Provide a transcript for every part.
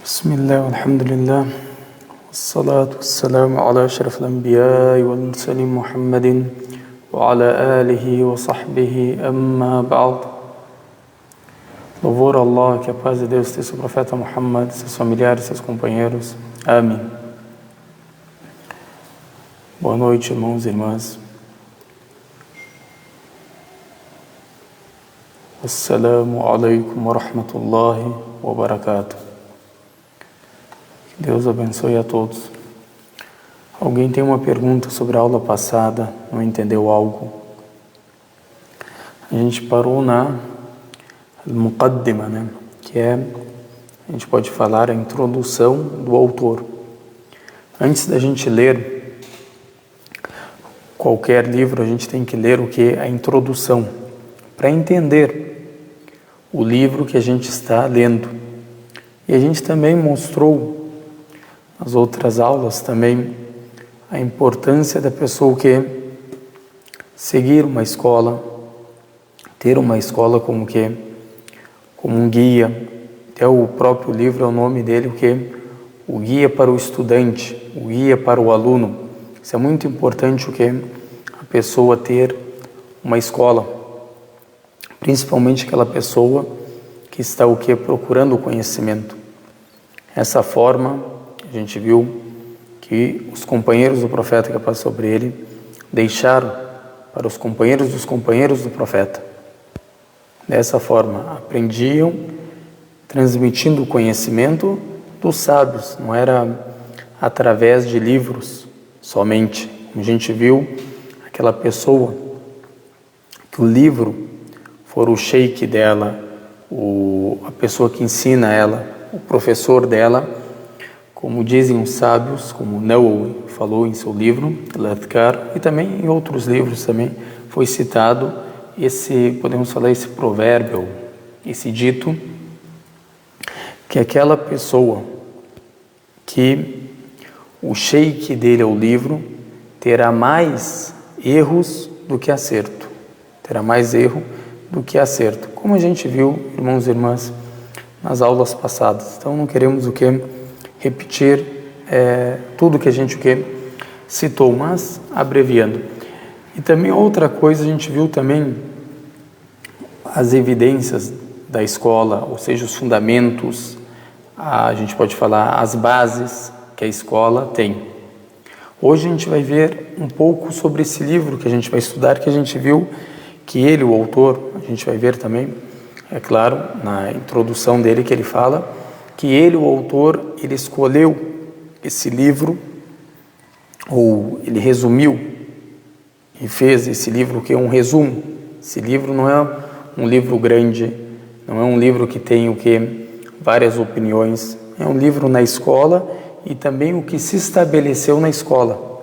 بسم الله والحمد لله والصلاة والسلام على أشرف الأنبياء والمرسلين محمد وعلى آله وصحبه أما بعد. Louvor a Allah, que a paz de Deus esteja sobre o profeta Muhammad, seus familiares, seus companheiros. Amém. Boa noite, irmãos e irmãs. Assalamu alaikum wa rahmatullahi wa barakatuh. Que Deus abençoe a todos. Alguém tem uma pergunta sobre a aula passada, não entendeu algo? A gente parou na Muqaddima, né? Que é, a gente pode falar, a introdução do autor. Antes da gente ler qualquer livro, a gente tem que ler o que? A introdução, para entender o livro que a gente está lendo. E a gente também mostrou nas outras aulas também a importância da pessoa que seguir uma escola, ter uma escola como um guia. Até o próprio livro é o nome dele, o guia para o estudante, o guia para o aluno. Isso é muito importante, a pessoa ter uma escola, principalmente aquela pessoa que está procurando o conhecimento. Essa forma, a gente viu que os companheiros do profeta, que passou sobre ele, deixaram para os companheiros dos companheiros do profeta. Dessa forma, aprendiam, transmitindo o conhecimento dos sábios, não era através de livros somente. Como a gente viu, aquela pessoa que o livro for o sheik dela, a pessoa que ensina ela, o professor dela, como dizem os sábios, como Nawawi falou em seu livro, Al-Adhkar, e também em outros livros também foi citado podemos falar esse provérbio, esse dito, que aquela pessoa que o sheik dele é o livro, terá mais erros do que acerto. Terá mais erro do que acerto. Como a gente viu, irmãos e irmãs, nas aulas passadas. Então não queremos repetir tudo que a gente citou, mas abreviando. E também outra coisa, a gente viu também as evidências da escola, ou seja, os fundamentos, a gente pode falar as bases que a escola tem. Hoje a gente vai ver um pouco sobre esse livro que a gente vai estudar, que a gente viu que ele, o autor, a gente vai ver também, é claro, na introdução dele que ele fala, que ele, o autor, ele escolheu esse livro, ou ele resumiu e fez esse livro que é um resumo. Esse livro não é um livro grande, não é um livro que tem várias opiniões, é um livro na escola e também o que se estabeleceu na escola.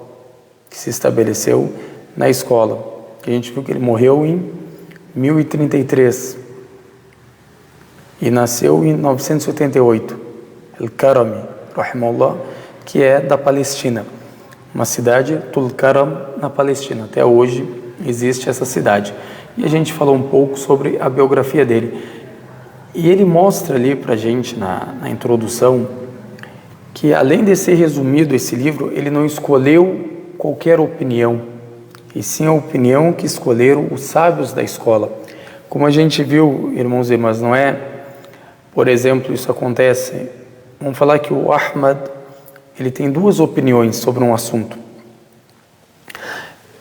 A gente viu que ele morreu em 1033 e nasceu em 988. Al-Karami, rahimahullah, que é da Palestina, uma cidade, Tulkaram, na Palestina. Até hoje existe essa cidade. E a gente falou um pouco sobre a biografia dele. E ele mostra ali para a gente, na introdução, que além de ser resumido esse livro, ele não escolheu qualquer opinião, e sim a opinião que escolheram os sábios da escola. Como a gente viu, irmãos e irmãs, não é? Por exemplo, isso acontece, vamos falar que o Ahmad, ele tem duas opiniões sobre um assunto.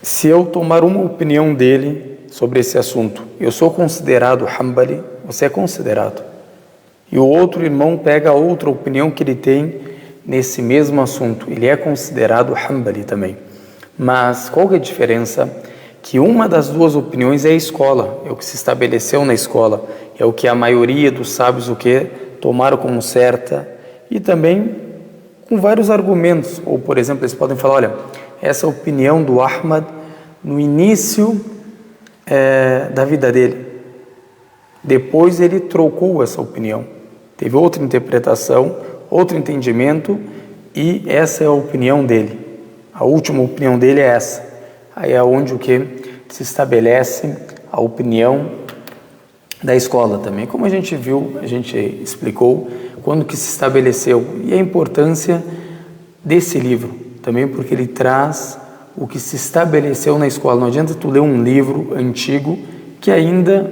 Se eu tomar uma opinião dele sobre esse assunto, eu sou considerado Hanbali, você é considerado. E o outro irmão pega outra opinião que ele tem nesse mesmo assunto, ele é considerado Hanbali também. Mas qual que é a diferença? Que uma das duas opiniões é a escola, é o que se estabeleceu na escola, é o que a maioria dos sábios tomaram como certa, e também com vários argumentos. Ou, por exemplo, eles podem falar, olha, essa opinião do Ahmad no início da vida dele. Depois ele trocou essa opinião, teve outra interpretação, outro entendimento, e essa é a opinião dele. A última opinião dele é essa. Aí é onde se estabelece a opinião da escola também. Como a gente viu, a gente explicou, quando que se estabeleceu, e a importância desse livro, também porque ele traz o que se estabeleceu na escola. Não adianta tu ler um livro antigo que ainda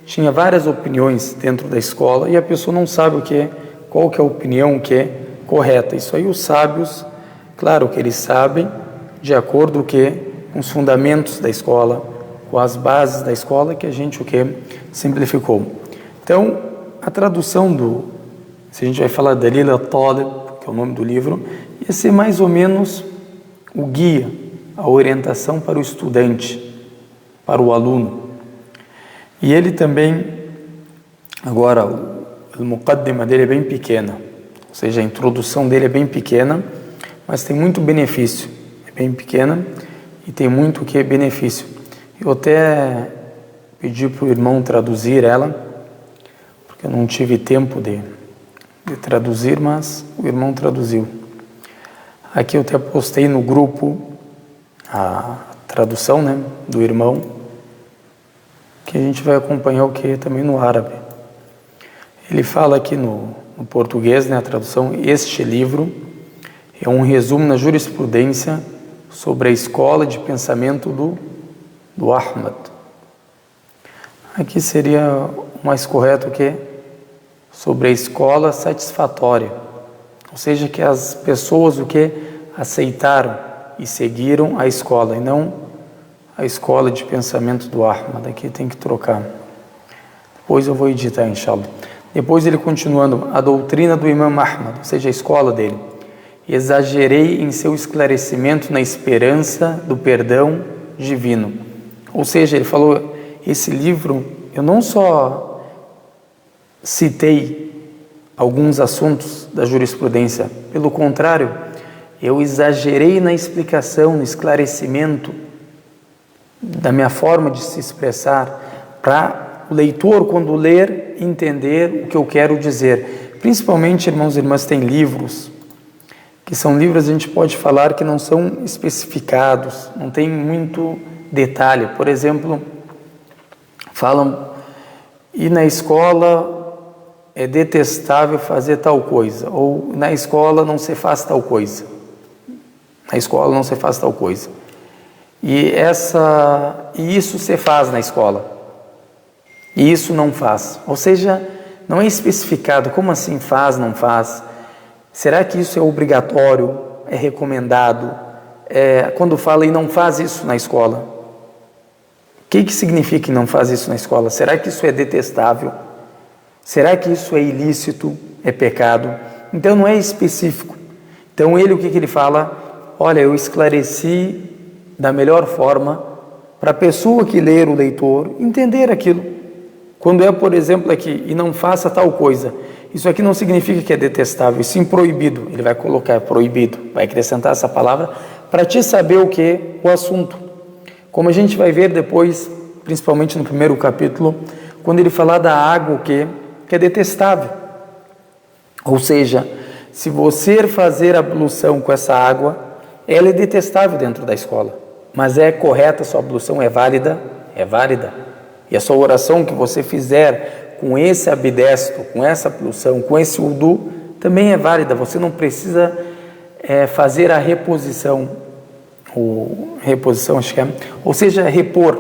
tinha várias opiniões dentro da escola e a pessoa não sabe qual que é a opinião que é correta. Isso aí os sábios, claro que eles sabem, de acordo com os fundamentos da escola, com as bases da escola, que a gente simplificou. Então, a tradução se a gente vai falar Dalil al-Talib, que é o nome do livro, ia ser mais ou menos o guia, a orientação para o estudante, para o aluno. E ele também, agora, a muqaddima dele é bem pequena, ou seja, a introdução dele é bem pequena, mas tem muito benefício. É bem pequena e tem muito benefício. Eu até pedi para o irmão traduzir ela, porque eu não tive tempo de traduzir, mas o irmão traduziu. Aqui eu até postei no grupo a tradução, do irmão, que a gente vai acompanhar também no árabe. Ele fala aqui no português, a tradução: este livro é um resumo na jurisprudência sobre a escola de pensamento do Ahmad. Aqui seria o mais correto sobre a escola satisfatória, ou seja, que as pessoas aceitaram e seguiram a escola e não a escola de pensamento do Ahmad. Aqui tem que trocar. Depois eu vou editar, inshallah. Depois ele continuando: a doutrina do Imam Ahmad, ou seja, a escola dele. Exagerei em seu esclarecimento na esperança do perdão divino. Ou seja, ele falou, esse livro, eu não só citei alguns assuntos da jurisprudência, pelo contrário, eu exagerei na explicação, no esclarecimento da minha forma de se expressar, para o leitor, quando ler, entender o que eu quero dizer. Principalmente, irmãos e irmãs, tem livros que são livros, a gente pode falar, que não são especificados, não tem muito detalhe. Por exemplo, falam, e na escola é detestável fazer tal coisa, ou na escola não se faz tal coisa. Na escola não se faz tal coisa. E isso se faz na escola. E isso não faz. Ou seja, não é especificado. Como assim faz, não faz? Será que isso é obrigatório? É recomendado? Quando fala e não faz isso na escola, o que significa que não faz isso na escola? Será que isso é detestável? Será que isso é ilícito? É pecado? Então não é específico. Então ele, o que ele fala? Olha, eu esclareci da melhor forma para a pessoa que ler, o leitor, entender aquilo. Quando por exemplo, aqui, e não faça tal coisa, isso aqui não significa que é detestável, sim proibido. Ele vai colocar proibido, vai acrescentar essa palavra para te saber o assunto. Como a gente vai ver depois, principalmente no primeiro capítulo, quando ele falar da água que é detestável. Ou seja, se você fazer ablução com essa água, ela é detestável dentro da escola. Mas é correta, sua ablução é válida? É válida. E a sua oração que você fizer com esse abdesto, com essa ablução, com esse wudu, também é válida. Você não precisa fazer a reposição, acho que ou seja, repor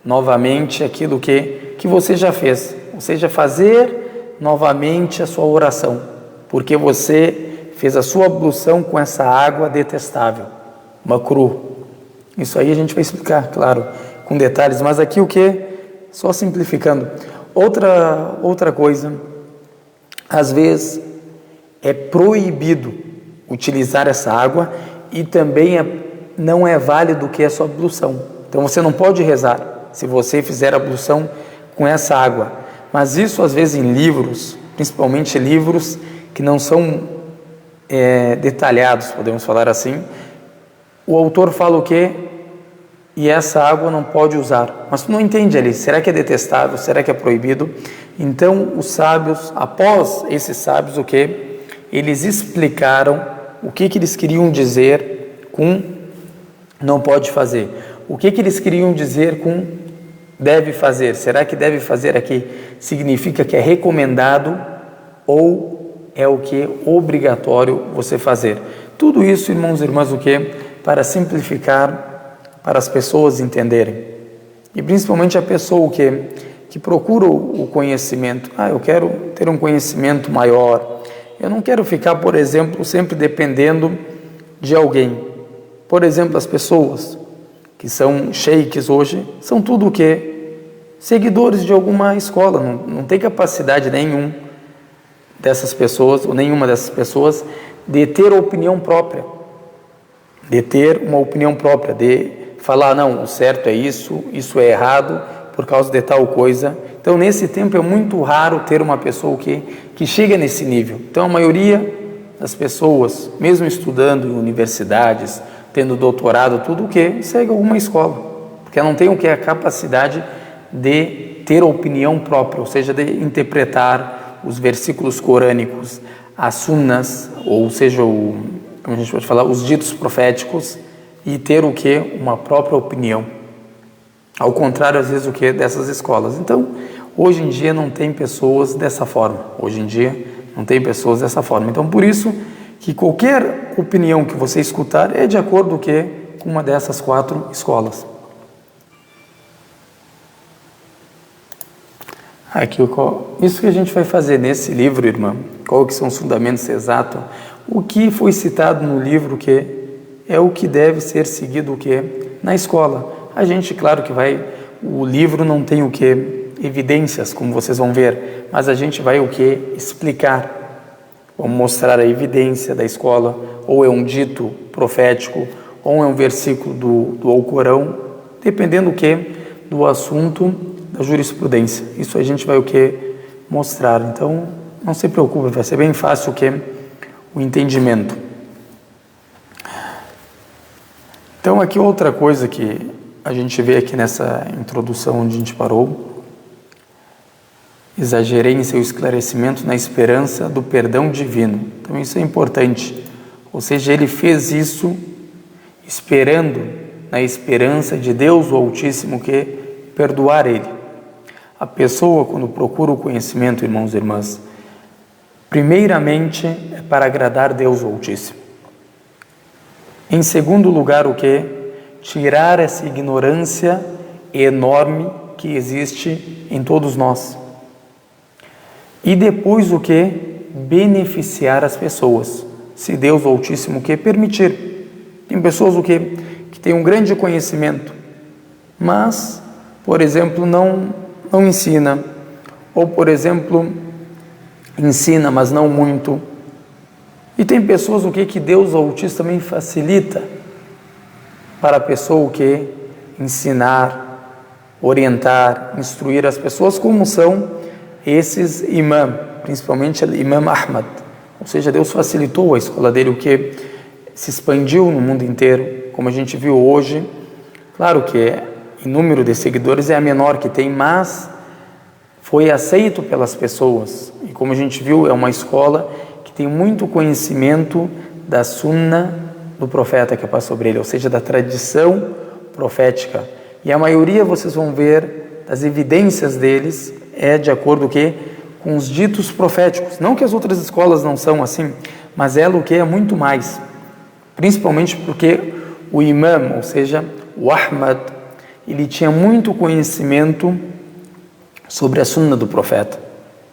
novamente aquilo que você já fez. Ou seja, fazer novamente a sua oração, porque você fez a sua ablução com essa água detestável, makruh. Isso aí a gente vai explicar, claro, com detalhes, mas aqui só simplificando. Outra coisa, às vezes é proibido utilizar essa água e também não é válido a sua ablução. Então você não pode rezar se você fizer a ablução com essa água. Mas isso às vezes em livros, principalmente livros que não são detalhados, podemos falar assim, o autor fala e essa água não pode usar. Mas tu não entende ali, será que é detestável, será que é proibido? Então os sábios, após esses sábios, eles explicaram o que eles queriam dizer com não pode fazer. O que eles queriam dizer com deve fazer. Será que deve fazer aqui significa que é recomendado ou é o que? Obrigatório você fazer. Tudo isso, irmãos e irmãs, o que? Para simplificar, para as pessoas entenderem. E principalmente a pessoa que procura o conhecimento. Eu quero ter um conhecimento maior. Eu não quero ficar, por exemplo, sempre dependendo de alguém. Por exemplo, as pessoas que são sheiks hoje, são tudo o quê? Seguidores de alguma escola. Não tem capacidade nenhum dessas pessoas, ou nenhuma dessas pessoas, de ter opinião própria. De ter uma opinião própria, de falar, não, o certo é isso é errado, por causa de tal coisa. Então, nesse tempo, é muito raro ter uma pessoa que chega nesse nível. Então, a maioria das pessoas, mesmo estudando em universidades, tendo doutorado, tudo o que? Segue alguma escola. Porque não tem o que? A capacidade de ter opinião própria, ou seja, de interpretar os versículos corânicos, as sunnas, ou seja, como a gente pode falar, os ditos proféticos, e ter o que? Uma própria opinião. Ao contrário, às vezes, o que? Dessas escolas. Então, hoje em dia não tem pessoas dessa forma. Hoje em dia não tem pessoas dessa forma. Então, por isso que qualquer opinião que você escutar é de acordo o que? Com uma dessas 4 escolas. Aqui, isso que a gente vai fazer nesse livro, irmã, qual que são os fundamentos exatos, o que foi citado no livro que é o que deve ser seguido o que? Na escola. A gente, claro que o livro não tem o que? Evidências, como vocês vão ver, mas a gente vai o que? Explicar. Vamos mostrar a evidência da escola, ou é um dito profético, ou é um versículo do Alcorão, dependendo o que? Do assunto da jurisprudência. Isso a gente vai o que? Mostrar. Então, não se preocupe, vai ser bem fácil o que? O entendimento. Então, aqui outra coisa que a gente vê aqui nessa introdução onde a gente parou. Exagerei em seu esclarecimento na esperança do perdão divino. Então, isso é importante. Ou seja, ele fez isso esperando, na esperança de Deus, o Altíssimo, que perdoar ele. A pessoa, quando procura o conhecimento, irmãos e irmãs, primeiramente é para agradar Deus, o Altíssimo. Em segundo lugar, o que? Tirar essa ignorância enorme que existe em todos nós. E depois o que? Beneficiar as pessoas, se Deus, o Altíssimo, que permitir. Tem pessoas o que têm um grande conhecimento, mas, por exemplo, não ensina, ou, por exemplo, ensina, mas não muito. E tem pessoas o que Deus, o Altíssimo, também facilita para a pessoa o que? Ensinar, orientar, instruir as pessoas, como são esses imãs, principalmente o imã Ahmad. Ou seja, Deus facilitou a escola dele, o que se expandiu no mundo inteiro, como a gente viu hoje. Claro que em número de seguidores é a menor que tem, mas foi aceito pelas pessoas. E como a gente viu, é uma escola que tem muito conhecimento da sunna do profeta que é sobre ele, ou seja, da tradição profética. E a maioria, vocês vão ver, das evidências deles é de acordo com os ditos proféticos. Não que as outras escolas não são assim, mas ela o que é muito mais. Principalmente porque o imã, ou seja, o Ahmad, ele tinha muito conhecimento sobre a sunna do profeta.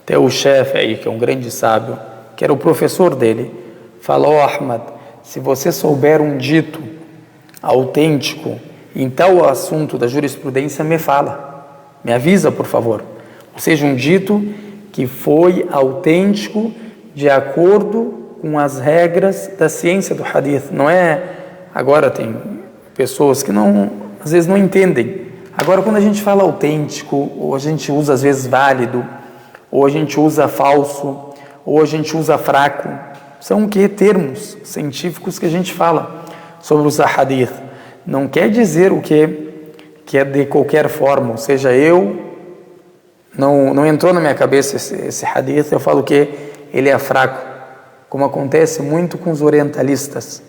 Até o chefe aí, que é um grande sábio, que era o professor dele, falou: Ahmad, se você souber um dito autêntico em tal assunto da jurisprudência, me fala, me avisa, por favor. Ou seja, um dito que foi autêntico de acordo com as regras da ciência do hadith. Não é, agora tem pessoas que às vezes não entendem. Agora, quando a gente fala autêntico, ou a gente usa às vezes válido, ou a gente usa falso, ou a gente usa fraco, são termos científicos que a gente fala sobre os hadith. Não quer dizer o que é de qualquer forma, ou seja, não entrou na minha cabeça esse hadith, eu falo que ele é fraco, como acontece muito com os orientalistas.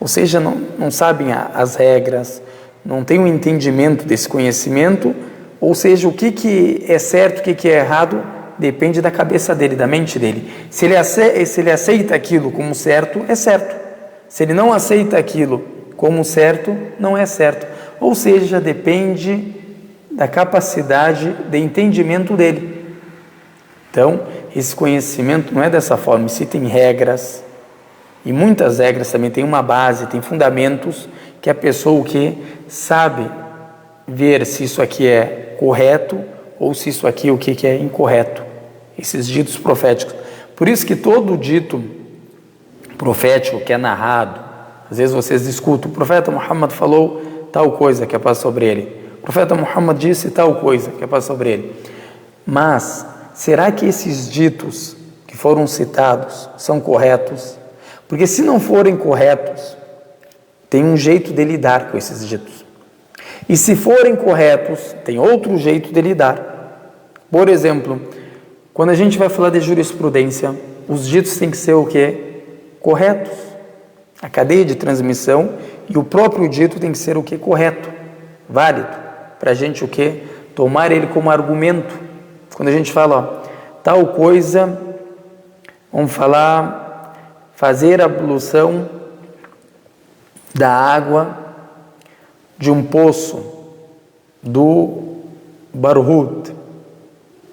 Ou seja, não sabem as regras, não têm um entendimento desse conhecimento, ou seja, o que é certo, o que é errado, depende da cabeça dele, da mente dele. Se ele aceita aquilo como certo, é certo. Se ele não aceita aquilo como certo, não é certo. Ou seja, depende da capacidade de entendimento dele. Então, esse conhecimento não é dessa forma, se tem regras, e muitas regras também tem uma base, tem fundamentos que a pessoa que sabe ver se isso aqui é correto ou se isso aqui o que é incorreto. Esses ditos proféticos. Por isso que todo dito profético que é narrado, às vezes vocês discutem, o profeta Muhammad falou tal coisa, que é paz sobre ele. O profeta Muhammad disse tal coisa, que é paz sobre ele. Mas, será que esses ditos que foram citados são corretos? Porque se não forem corretos, tem um jeito de lidar com esses ditos. E se forem corretos, tem outro jeito de lidar. Por exemplo, quando a gente vai falar de jurisprudência, os ditos têm que ser o quê? Corretos. A cadeia de transmissão e o próprio dito tem que ser o quê? Correto, válido. Para a gente o quê? Tomar ele como argumento. Quando a gente fala, ó, tal coisa, vamos falar, fazer a ablução da água de um poço do Barhut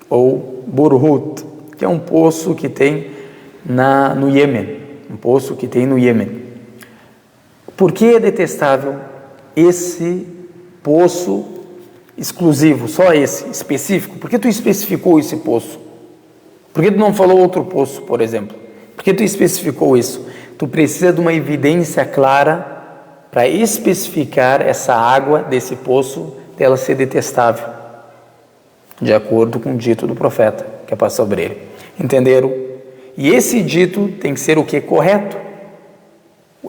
ou Burhut, que é um poço que tem no Iêmen, um poço que tem no Iêmen. Por que é detestável esse poço exclusivo, só esse, específico? Por que tu especificou esse poço? Por que tu não falou outro poço, por exemplo? Por que tu especificou isso? Tu precisa de uma evidência clara para especificar essa água desse poço, dela ser detestável, de acordo com o dito do profeta, que é paz sobre ele. Entenderam? E esse dito tem que ser o que? Correto.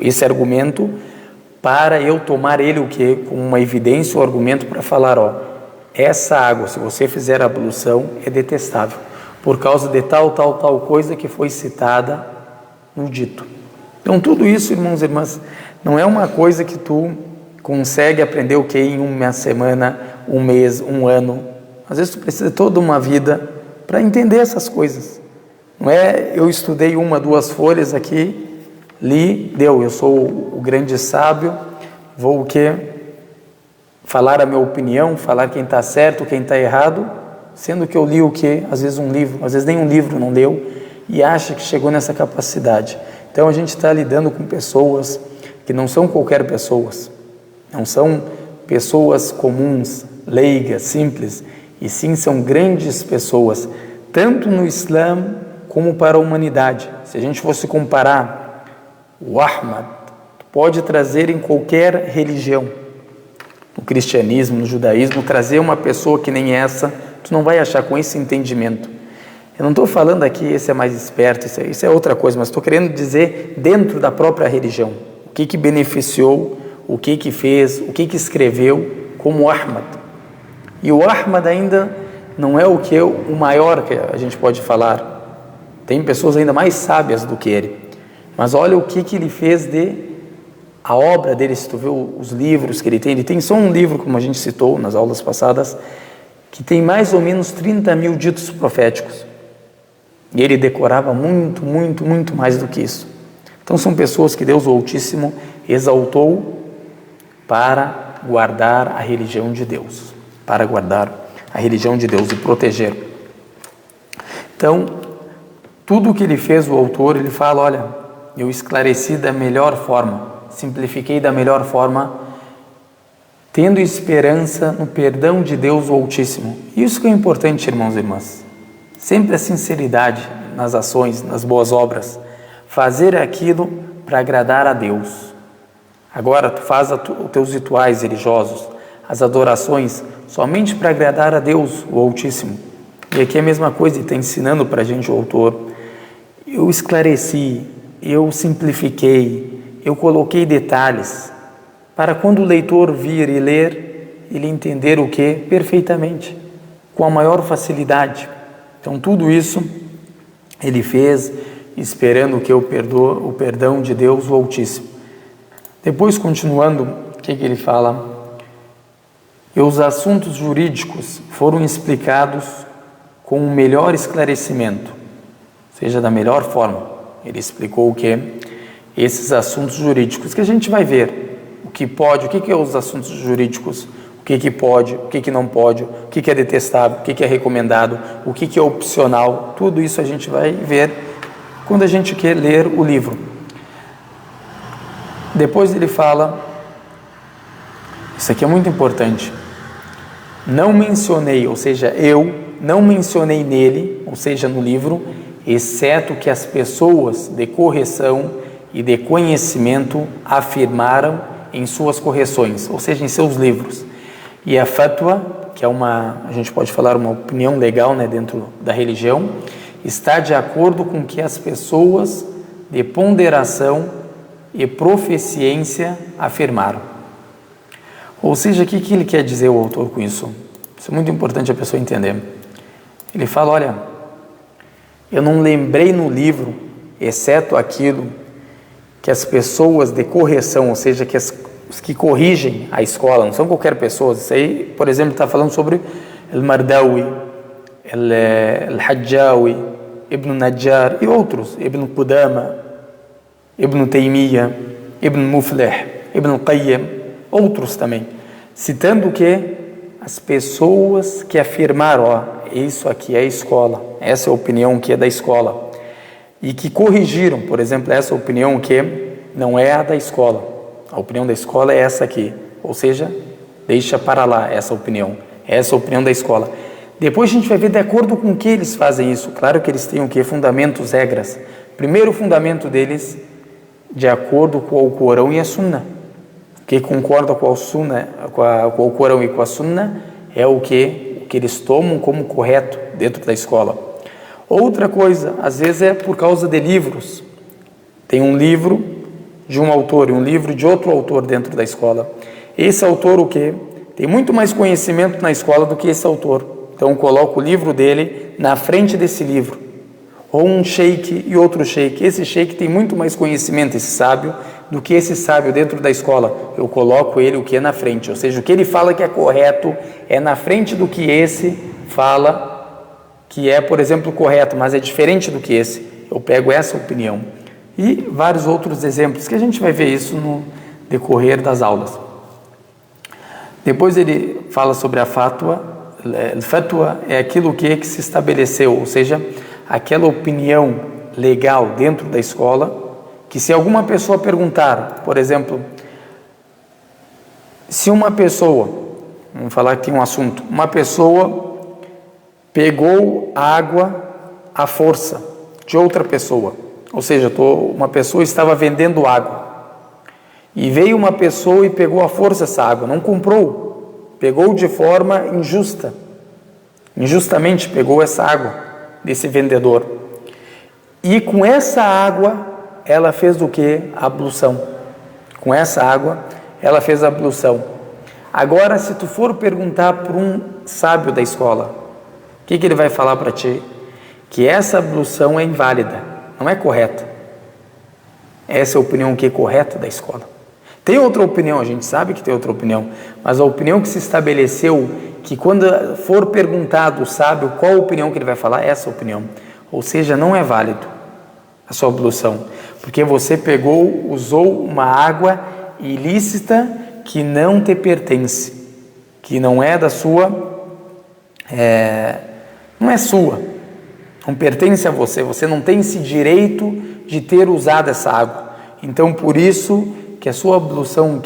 Esse argumento, para eu tomar ele o que? Com uma evidência ou argumento para falar, ó, essa água, se você fizer a ablução, é detestável, por causa de tal coisa que foi citada no dito. Então tudo isso, irmãos e irmãs, não é uma coisa que tu consegue aprender o que em uma semana, um mês, um ano. Às vezes tu precisa de toda uma vida para entender essas coisas. Não é eu estudei 1, 2 folhas aqui, li, deu, eu sou o grande sábio, vou o quê? Falar a minha opinião, falar quem está certo, quem está errado, sendo que eu li o quê? Às vezes um livro, às vezes nem um livro não deu, e acha que chegou nessa capacidade. Então a gente está lidando com pessoas que não são qualquer pessoas, não são pessoas comuns, leigas, simples, e sim são grandes pessoas, tanto no Islã como para a humanidade. Se a gente fosse comparar o Ahmad, pode trazer em qualquer religião, no cristianismo, no judaísmo, trazer uma pessoa que nem essa, tu não vai achar com esse entendimento. Eu não estou falando aqui, esse é mais esperto, isso é outra coisa, mas estou querendo dizer dentro da própria religião, o que beneficiou, o que fez, o que escreveu, como Ahmad. E o Ahmad ainda não é o que o maior que a gente pode falar. Tem pessoas ainda mais sábias do que ele. Mas olha o que ele fez a obra dele, se tu vê os livros que ele tem só um livro, como a gente citou nas aulas passadas, que tem mais ou menos 30 mil ditos proféticos. E ele decorava muito, muito, muito mais do que isso. Então são pessoas que Deus o Altíssimo exaltou para guardar a religião de Deus, para guardar a religião de Deus e proteger. Então, tudo o que ele fez, o autor, ele fala, olha, eu esclareci da melhor forma, simplifiquei da melhor forma, tendo esperança no perdão de Deus o Altíssimo. Isso que é importante, irmãos e irmãs. Sempre a sinceridade nas ações, nas boas obras. Fazer aquilo para agradar a Deus. Agora, tu faz os teus rituais religiosos, as adorações, somente para agradar a Deus o Altíssimo. E aqui é a mesma coisa, ele está ensinando para a gente o autor. Eu esclareci, eu simplifiquei, eu coloquei detalhes, para quando o leitor vir e ler, ele entender o que? Perfeitamente, com a maior facilidade. Então tudo isso ele fez esperando que o perdão de Deus o Altíssimo. Depois, continuando, o que ele fala? E os assuntos jurídicos foram explicados com o melhor esclarecimento, seja da melhor forma. Ele explicou o que? Esses assuntos jurídicos que a gente vai ver, o que pode, o que é os assuntos jurídicos, o que pode, o que não pode, o que é detestável, o que é recomendado, o que é opcional, tudo isso a gente vai ver quando a gente quer ler o livro. Depois ele fala, isso aqui é muito importante, não mencionei, ou seja, eu não mencionei nele, ou seja, no livro, exceto que as pessoas de correção e de conhecimento afirmaram em suas correções, ou seja, em seus livros. E a fatwa, que é a gente pode falar uma opinião legal, né, dentro da religião, está de acordo com o que as pessoas de ponderação e proficiência afirmaram. Ou seja, o que ele quer dizer, o autor, com isso? Isso é muito importante a pessoa entender. Ele fala, olha, eu não lembrei no livro, exceto aquilo que as pessoas de correção, ou seja, que os que corrigem a escola, não são qualquer pessoa. Isso aí, por exemplo, está falando sobre Al-Mardawi, Al-Hajjawi, Ibn Najjar e outros, Ibn Qudama, Ibn Taymiyyah, Ibn Muflih, Ibn Qayyim, outros também, citando o que? As pessoas que afirmaram, isso aqui é a escola, essa é a opinião que é da escola, e que corrigiram, por exemplo, essa opinião que não é a da escola, a opinião da escola é essa aqui, ou seja, deixa para lá essa opinião da escola. Depois a gente vai ver de acordo com que eles fazem isso. Claro que eles têm o que? Fundamentos, regras. Primeiro fundamento deles, de acordo com o Corão e a Sunna. Que concorda com a Sunna, com o Corão e com a Sunna, é o que eles tomam como correto dentro da escola. Outra coisa, às vezes é por causa de livros. Tem um livro de um autor e um livro de outro autor dentro da escola. Esse autor, o que? Tem muito mais conhecimento na escola do que esse autor. Então, coloca o livro dele na frente desse livro. Ou um sheik e outro sheik. Esse sheik tem muito mais conhecimento, esse sábio, do que esse sábio dentro da escola. Eu coloco ele o que é na frente. Ou seja, o que ele fala que é correto é na frente do que esse fala que é, por exemplo, correto, mas é diferente do que esse. Eu pego essa opinião. E vários outros exemplos, que a gente vai ver isso no decorrer das aulas. Depois ele fala sobre a fatwa. Fatwa é aquilo que se estabeleceu, ou seja, aquela opinião legal dentro da escola, que se alguma pessoa perguntar, por exemplo, se uma pessoa, vamos falar que tem um assunto, uma pessoa pegou água à força de outra pessoa, ou seja, uma pessoa estava vendendo água, e veio uma pessoa e pegou à força essa água, não comprou, pegou de forma injusta, injustamente pegou essa água desse vendedor, e com essa água ela fez o que? A ablução. Com essa água ela fez a ablução. Agora, se tu for perguntar para um sábio da escola, o que ele vai falar para ti? Que essa ablução é inválida, não é correta. Essa é a opinião que é correta da escola. Tem outra opinião, a gente sabe que tem outra opinião, mas a opinião que se estabeleceu, que quando for perguntado o sábio qual a opinião que ele vai falar, essa opinião. Ou seja, não é válido a sua ablução, porque você usou uma água ilícita que não te pertence, que não é da sua, não é sua, não pertence a você, você não tem esse direito de ter usado essa água. Então, por isso que a sua ablução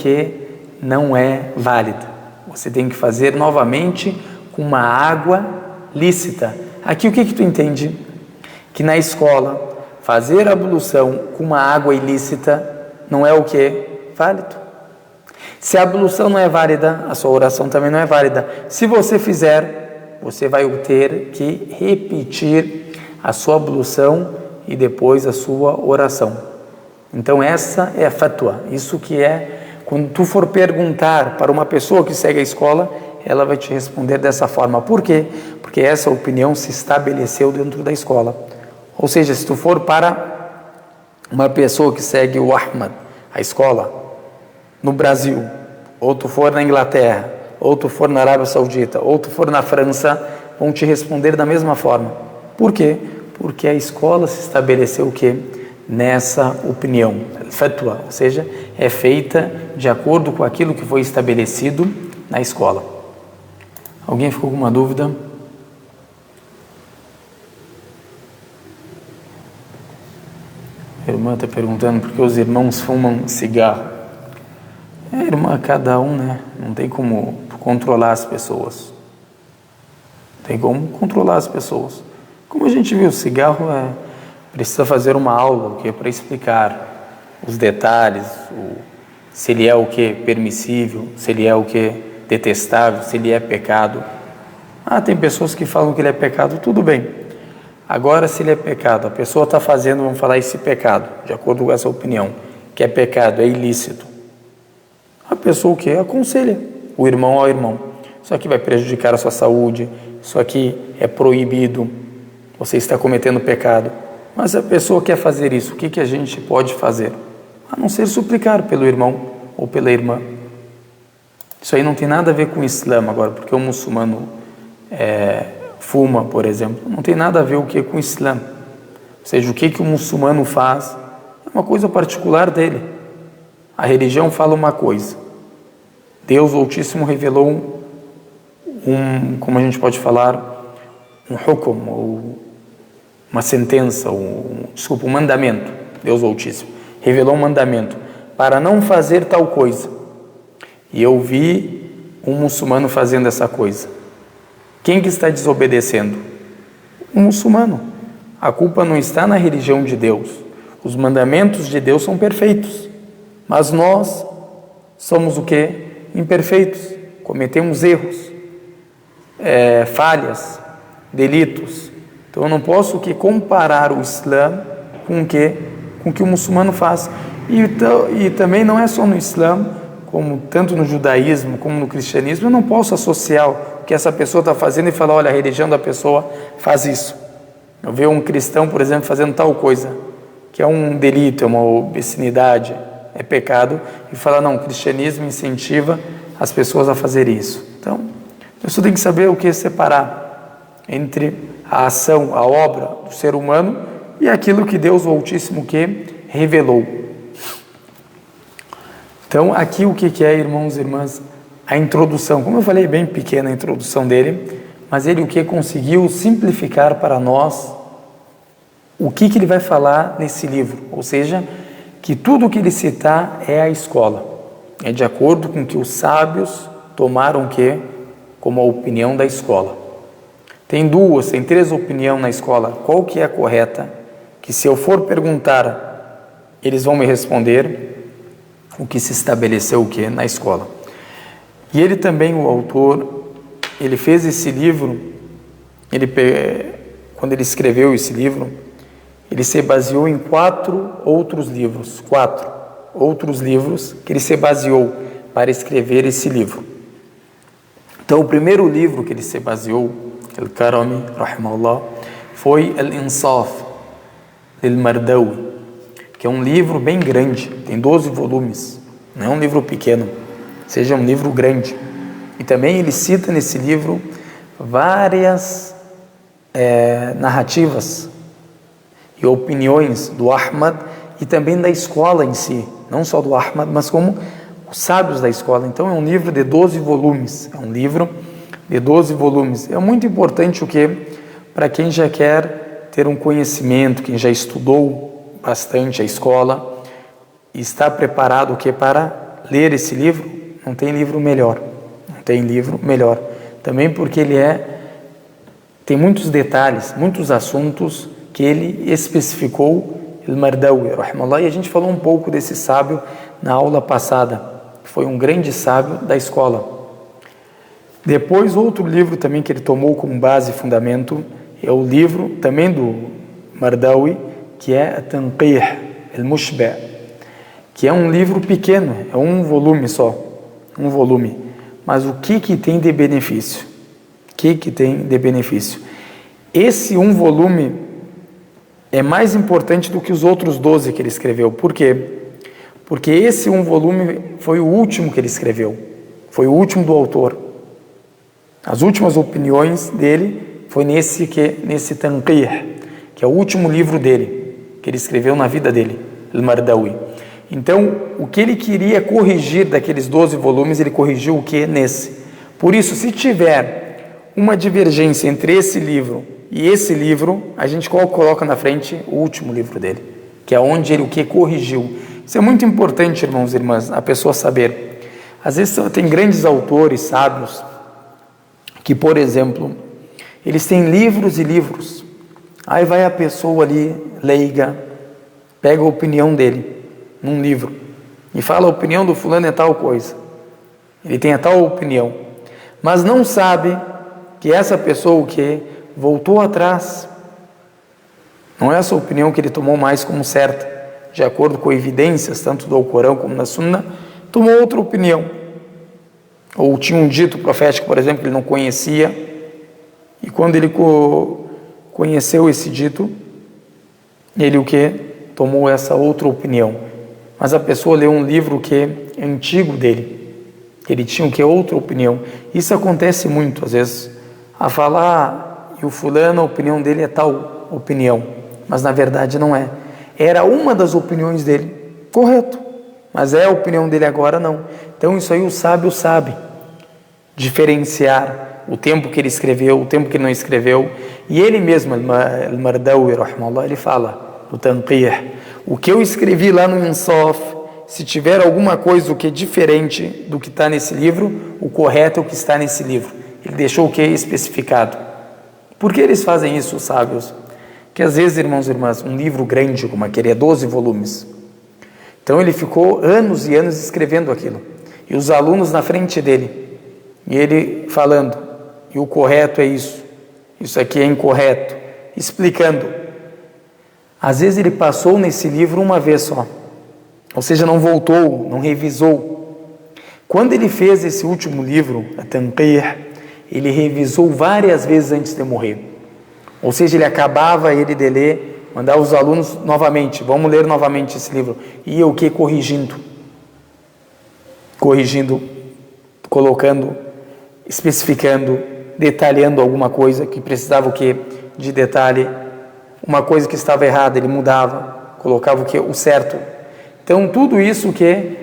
não é válida. Você tem que fazer novamente com uma água lícita. Aqui o que tu entende? Que na escola, fazer a ablução com uma água ilícita não é o que? Válido. Se a ablução não é válida, a sua oração também não é válida. Se você fizer, você vai ter que repetir a sua ablução e depois a sua oração. Então essa é a fatwa, isso que é, quando tu for perguntar para uma pessoa que segue a escola, ela vai te responder dessa forma. Por quê? Porque essa opinião se estabeleceu dentro da escola. Ou seja, se tu for para uma pessoa que segue o Ahmad, a escola, no Brasil, ou tu for na Inglaterra, ou tu for na Arábia Saudita, ou tu for na França, vão te responder da mesma forma. Por quê? Porque a escola se estabeleceu o quê? Nessa opinião, fatwa, ou seja, é feita de acordo com aquilo que foi estabelecido na escola. Alguém ficou com uma dúvida? A irmã está perguntando por que os irmãos fumam cigarro. Irmã, cada um, né? Não tem como controlar as pessoas. Tem como controlar as pessoas. Como a gente viu, o cigarro precisa fazer uma aula para explicar os detalhes, se ele é o que permissível, se ele é o que detestável, se ele é pecado. Tem pessoas que falam que ele é pecado, tudo bem. Agora, se ele é pecado, a pessoa está fazendo, vamos falar esse pecado, de acordo com essa opinião, que é pecado, é ilícito. A pessoa o que? Aconselha o irmão ao irmão. Isso aqui vai prejudicar a sua saúde, isso aqui é proibido, você está cometendo pecado. Mas a pessoa quer fazer isso, o que a gente pode fazer? A não ser suplicar pelo irmão ou pela irmã. Isso aí não tem nada a ver com o Islã agora, porque o muçulmano fuma, por exemplo, não tem nada a ver com o Islã. Ou seja, o que o muçulmano faz é uma coisa particular dele. A religião fala uma coisa. Deus Altíssimo revelou como a gente pode falar, um hukum, ou uma sentença, um mandamento. Deus Altíssimo revelou um mandamento para não fazer tal coisa. E eu vi um muçulmano fazendo essa coisa. Quem que está desobedecendo? O muçulmano. A culpa não está na religião de Deus. Os mandamentos de Deus são perfeitos. Mas nós somos o quê? Imperfeitos. Cometemos erros, falhas, delitos. Então eu não posso comparar o Islã com o que o muçulmano faz. E também não é só no Islã, como tanto no judaísmo como no cristianismo, eu não posso associar o que essa pessoa está fazendo e falar, olha, a religião da pessoa faz isso. Eu vejo um cristão, por exemplo, fazendo tal coisa, que é um delito, é uma obscenidade, é pecado, e falar, não, o cristianismo incentiva as pessoas a fazer isso. Então, você tem que saber o que separar entre a ação, a obra do ser humano e aquilo que Deus, o Altíssimo, revelou. Então, aqui o que é, irmãos e irmãs? A introdução, como eu falei, bem pequena a introdução dele, mas ele conseguiu simplificar para nós o que ele vai falar nesse livro, ou seja, que tudo o que ele citar é a escola, é de acordo com o que os sábios tomaram como a opinião da escola. Tem três opiniões na escola, qual que é a correta? Que se eu for perguntar, eles vão me responder o que se estabeleceu na escola. E ele também, o autor, ele fez esse livro, quando ele escreveu esse livro, ele se baseou em 4 outros livros que ele se baseou para escrever esse livro. Então, o primeiro livro que ele se baseou, Al-Karami, rahimahullah, foi Al-Insaf, Al-Mardawi, que é um livro bem grande, tem 12 volumes, não é um livro pequeno, seja um livro grande. E também ele cita nesse livro várias narrativas e opiniões do Ahmad e também da escola em si, não só do Ahmad, mas como os sábios da escola. Então é um livro de 12 volumes, é muito importante para quem já quer ter um conhecimento, quem já estudou bastante a escola e está preparado para ler esse livro. Não tem livro melhor, também porque tem muitos detalhes, muitos assuntos que ele especificou, Al-Mardawi, rahimahullah, e a gente falou um pouco desse sábio na aula passada, que foi um grande sábio da escola. Depois, outro livro também que ele tomou como base e fundamento é o livro também do Mardawi, que é Tanqih al-Mushba', que é um livro pequeno, é um volume só, mas o que tem de benefício? Esse um volume é mais importante do que os outros 12 que ele escreveu. Por quê? Porque esse um volume foi o último que ele escreveu, foi o último do autor. As últimas opiniões dele foi nesse Tanqih, que é o último livro dele, que ele escreveu na vida dele, Al-Mardawi. Então, o que ele queria corrigir daqueles 12 volumes, ele corrigiu o que nesse. Por isso, se tiver uma divergência entre esse livro e esse livro, a gente coloca na frente o último livro dele, que é onde ele o que corrigiu. Isso é muito importante, irmãos e irmãs, a pessoa saber. Às vezes tem grandes autores, sábios, que, por exemplo, eles têm livros e livros. Aí vai a pessoa ali, leiga, pega a opinião dele num livro e fala: a opinião do fulano é tal coisa. Ele tem a tal opinião, mas não sabe que essa pessoa que voltou atrás, não é essa opinião que ele tomou mais como certa, de acordo com evidências, tanto do Alcorão como da Sunna, tomou outra opinião. Ou tinha um dito profético, por exemplo, que ele não conhecia, e quando ele conheceu esse dito, ele o que? Tomou essa outra opinião. Mas a pessoa leu um livro que é antigo dele, ele tinha o que? Outra opinião. Isso acontece muito, às vezes, a falar, e o fulano, a opinião dele é tal opinião, mas na verdade não é. Era uma das opiniões dele, correto, mas é a opinião dele agora não. Então isso aí o sábio sabe diferenciar o tempo que ele escreveu, o tempo que ele não escreveu. E ele mesmo, Al-Mardawi, rahimahullah, ele fala no Tanqih: o que eu escrevi lá no Insaf, se tiver alguma coisa o que é diferente do que está nesse livro, o correto é o que está nesse livro. Ele deixou o que é especificado. Por que eles fazem isso, os sábios? Que às vezes, irmãos e irmãs, um livro grande como aquele é 12 volumes. Então ele ficou anos e anos escrevendo aquilo. E os alunos na frente dele. E ele falando: e o correto é isso. Isso aqui é incorreto. Explicando. Às vezes ele passou nesse livro uma vez só. Ou seja, não voltou, não revisou. Quando ele fez esse último livro, a Tanqih, ele revisou várias vezes antes de morrer. Ou seja, ele acabava de ler, mandava os alunos novamente: vamos ler novamente esse livro. E ia o que? Corrigindo, colocando, especificando, detalhando alguma coisa que precisava o que? De detalhe. Uma coisa que estava errada, ele mudava, colocava o que? O certo. Então, tudo isso que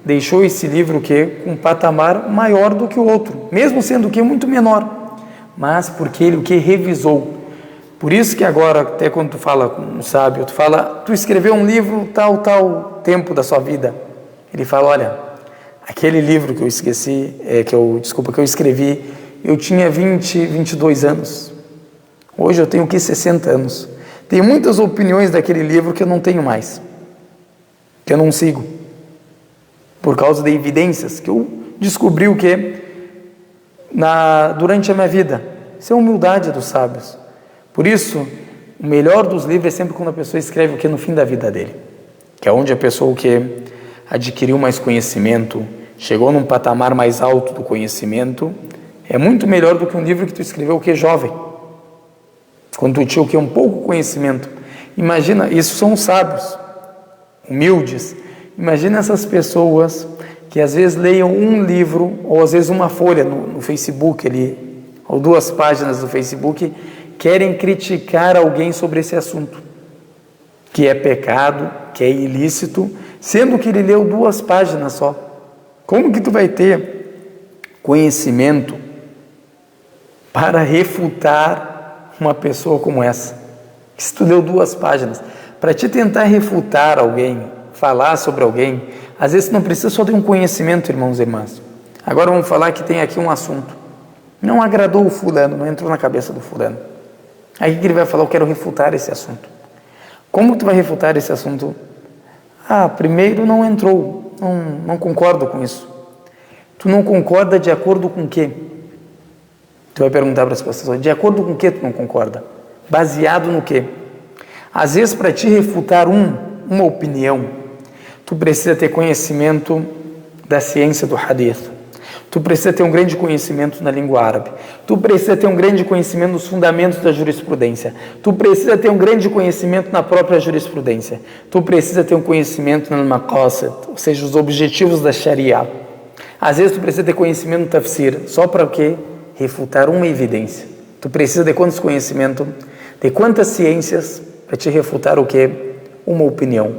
deixou esse livro que com um patamar maior do que o outro, mesmo sendo o que muito menor, mas porque ele o que revisou. Por isso que agora, até quando tu fala com um sábio, tu fala: tu escreveu um livro tal tempo da sua vida. Ele fala: olha, aquele livro que eu esqueci, que eu escrevi, eu tinha 22 anos. Hoje eu tenho o que? 60 anos. Tem muitas opiniões daquele livro que eu não tenho mais, que eu não sigo, por causa de evidências que eu descobri o que? Durante a minha vida. Isso é a humildade dos sábios. Por isso, o melhor dos livros é sempre quando a pessoa escreve o que? No fim da vida dele, que é onde a pessoa o que? Adquiriu mais conhecimento, chegou num patamar mais alto do conhecimento. É muito melhor do que um livro que tu escreveu o que? Jovem, quando tu tinha o que? Um pouco conhecimento. Imagina, isso são os sábios, humildes. Imagina essas pessoas que às vezes leiam um livro, ou às vezes uma folha no Facebook ali, ou 2 páginas do Facebook, querem criticar alguém sobre esse assunto, que é pecado, que é ilícito, sendo que ele leu 2 páginas só. Como que tu vai ter conhecimento para refutar uma pessoa como essa? Se tu leu 2 páginas, para te tentar refutar alguém, falar sobre alguém, às vezes não precisa só de um conhecimento, irmãos e irmãs. Agora vamos falar que tem aqui um assunto. Não agradou o fulano, não entrou na cabeça do fulano. Aí o que ele vai falar? Eu quero refutar esse assunto. Como tu vai refutar esse assunto? Primeiro não entrou, não concordo com isso. Tu não concorda de acordo com o quê? Tu vai perguntar para as pessoas: de acordo com o que tu não concorda? Baseado no quê? Às vezes, para te refutar uma opinião, tu precisa ter conhecimento da ciência do hadith. Tu precisa ter um grande conhecimento na língua árabe. Tu precisa ter um grande conhecimento dos fundamentos da jurisprudência. Tu precisa ter um grande conhecimento na própria jurisprudência. Tu precisa ter um conhecimento no maqasid, ou seja, os objetivos da Sharia. Às vezes tu precisa ter conhecimento no tafsir, só para o quê? Refutar uma evidência. Tu precisa de quantos conhecimentos, de quantas ciências para te refutar o quê? Uma opinião.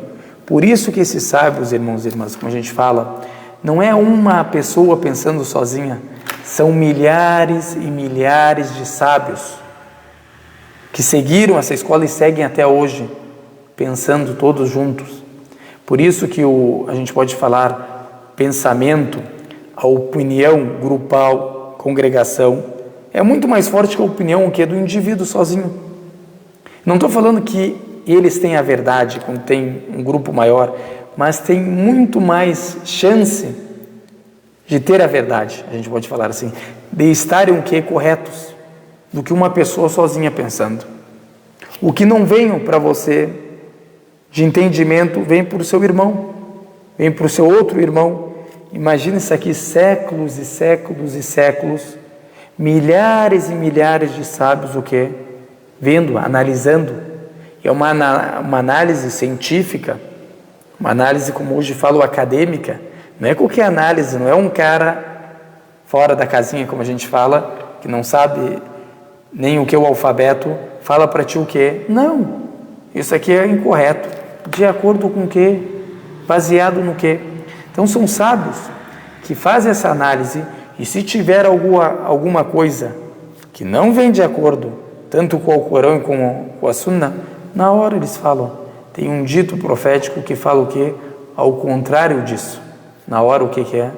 Por isso que esses sábios, irmãos e irmãs, como a gente fala, não é uma pessoa pensando sozinha, são milhares e milhares de sábios que seguiram essa escola e seguem até hoje, pensando todos juntos. Por isso que a gente pode falar pensamento, a opinião grupal, congregação, é muito mais forte que a opinião que é do indivíduo sozinho. Não estou falando que eles têm a verdade quando tem um grupo maior, mas tem muito mais chance de ter a verdade, a gente pode falar assim, de estarem o que? Corretos, do que uma pessoa sozinha pensando. O que não vem para você de entendimento, vem para o seu irmão, vem para o seu outro irmão. Imagina isso aqui, séculos e séculos e séculos, milhares e milhares de sábios, o que? Vendo, analisando. É uma análise científica, uma análise, como hoje falo, acadêmica. Não é qualquer análise, não é um cara fora da casinha, como a gente fala, que não sabe nem o que é o alfabeto, fala para ti o que? Não, isso aqui é incorreto. De acordo com o que? Baseado no que? Então são sábios que fazem essa análise e se tiver alguma coisa que não vem de acordo tanto com o Corão como com a Sunna, na hora eles falam. Tem um dito profético que fala o que? Ao contrário disso. Na hora o que é?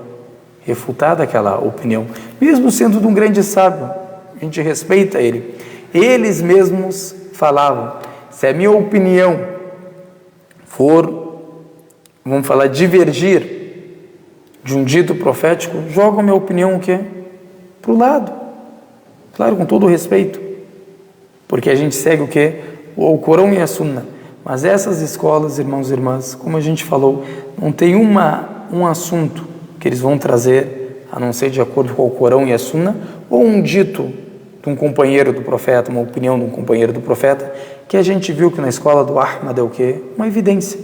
Refutar aquela opinião. Mesmo sendo de um grande sábio, a gente respeita ele. Eles mesmos falavam, se a minha opinião for, vamos falar, divergir de um dito profético, joga a minha opinião o quê? Para o lado. Claro, com todo o respeito. Porque a gente segue o quê? O Corão e a Sunna. Mas essas escolas, irmãos e irmãs, como a gente falou, não tem um assunto que eles vão trazer, a não ser de acordo com o Corão e a Sunna, ou um dito de um companheiro do profeta, uma opinião de um companheiro do profeta, que a gente viu que na escola do Ahmad é o quê? Uma evidência.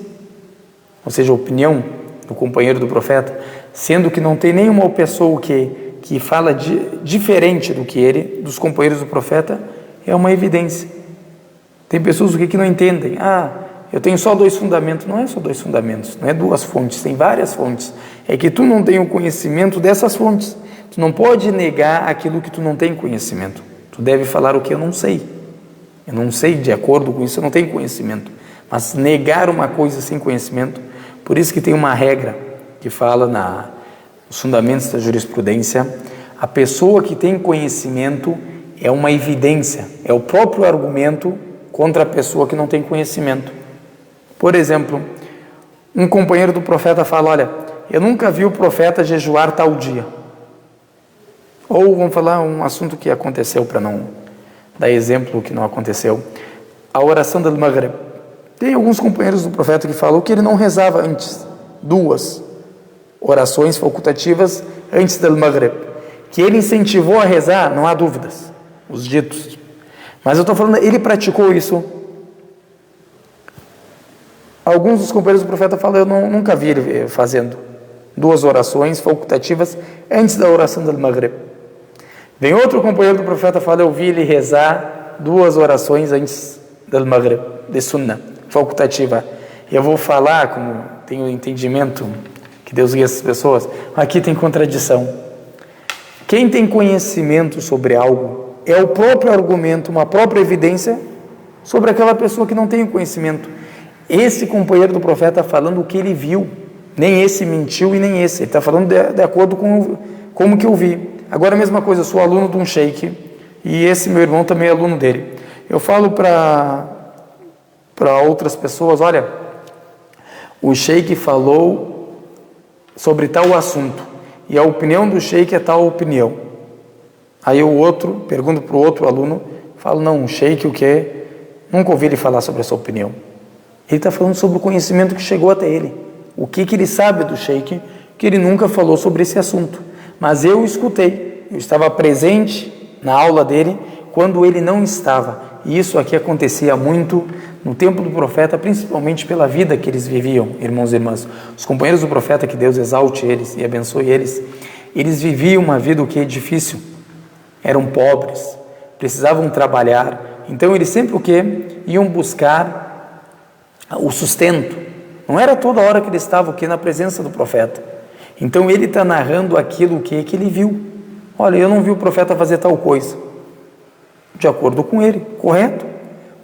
Ou seja, a opinião do companheiro do profeta, sendo que não tem nenhuma pessoa que fala diferente do que ele, dos companheiros do profeta, é uma evidência. Tem pessoas que não entendem. Eu tenho só 2 fundamentos. Não é só 2 fundamentos, não é 2 fontes, tem várias fontes. É que tu não tem o conhecimento dessas fontes. Tu não pode negar aquilo que tu não tem conhecimento. Tu deve falar o que eu não sei. Eu não sei, de acordo com isso, eu não tenho conhecimento. Mas negar uma coisa sem conhecimento, por isso que tem uma regra que fala nos fundamentos da jurisprudência, a pessoa que tem conhecimento é uma evidência, é o próprio argumento contra a pessoa que não tem conhecimento. Por exemplo, um companheiro do profeta fala, olha, eu nunca vi o profeta jejuar tal dia. Ou vamos falar um assunto que aconteceu, para não dar exemplo que não aconteceu. A oração do Maghrib. Tem alguns companheiros do profeta que falam que ele não rezava antes 2 orações facultativas antes do Maghrib. Que ele incentivou a rezar, não há dúvidas, os ditos. Mas eu estou falando, ele praticou isso. Alguns dos companheiros do profeta falam, eu nunca vi ele fazendo 2 orações facultativas antes da oração do Maghrib. Vem outro companheiro do profeta e fala, eu vi ele rezar 2 orações antes do Maghrib, de Sunnah, facultativa. Eu vou falar, como tenho entendimento, que Deus guia essas pessoas, aqui tem contradição. Quem tem conhecimento sobre algo é o próprio argumento, uma própria evidência sobre aquela pessoa que não tem o conhecimento. Esse companheiro do profeta está falando o que ele viu, nem esse mentiu e nem esse, ele está falando de acordo com como que eu vi. Agora a mesma coisa, eu sou aluno de um sheik e esse meu irmão também é aluno dele. Eu falo para outras pessoas, olha, o sheik falou sobre tal assunto e a opinião do sheik é tal opinião. Aí o outro, pergunto para o outro aluno, falo, não, o sheik o que? Nunca ouvi ele falar sobre essa opinião. Ele está falando sobre o conhecimento que chegou até ele. O que ele sabe do sheik, que ele nunca falou sobre esse assunto. Mas eu escutei, eu estava presente na aula dele quando ele não estava. E isso aqui acontecia muito no tempo do profeta, principalmente pela vida que eles viviam, irmãos e irmãs. Os companheiros do profeta, que Deus exalte eles e abençoe eles, eles viviam uma vida o que é difícil. Eram pobres, precisavam trabalhar. Então eles sempre o quê? Iam buscar o sustento. Não era toda hora que ele estava o quê? Na presença do profeta. Então ele está narrando aquilo o quê? Que ele viu. Olha, eu não vi o profeta fazer tal coisa. De acordo com ele, correto.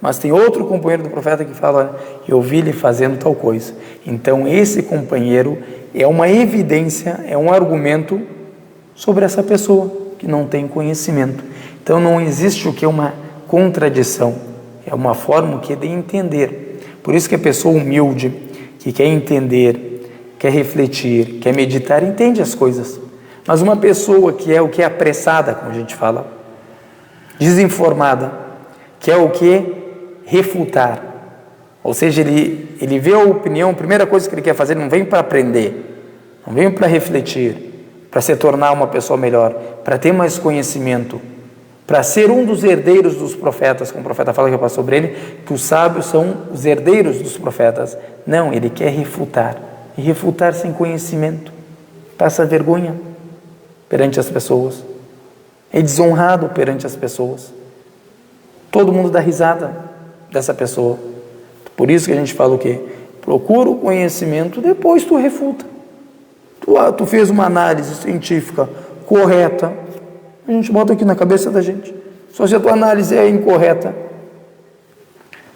Mas tem outro companheiro do profeta que fala, eu vi ele fazendo tal coisa. Então esse companheiro é uma evidência, é um argumento sobre essa pessoa que não tem conhecimento. Então não existe o que? Uma contradição. É uma forma que de entender. Por isso que a pessoa humilde, que quer entender, quer refletir, quer meditar, entende as coisas. Mas uma pessoa que é o que? Apressada, como a gente fala, desinformada, que é o que? Refutar. Ou seja, ele vê a opinião, a primeira coisa que ele quer fazer, ele não vem para aprender, não vem para refletir, para se tornar uma pessoa melhor, para ter mais conhecimento, para ser um dos herdeiros dos profetas, como o profeta fala que eu passo sobre ele, que os sábios são os herdeiros dos profetas. Não, ele quer refutar, e refutar sem conhecimento, passa vergonha perante as pessoas, é desonrado perante as pessoas, todo mundo dá risada dessa pessoa. Por isso que a gente fala o quê? Procura o conhecimento, depois tu refuta. Tu fez uma análise científica correta, a gente bota aqui na cabeça da gente. Só se a tua análise é incorreta.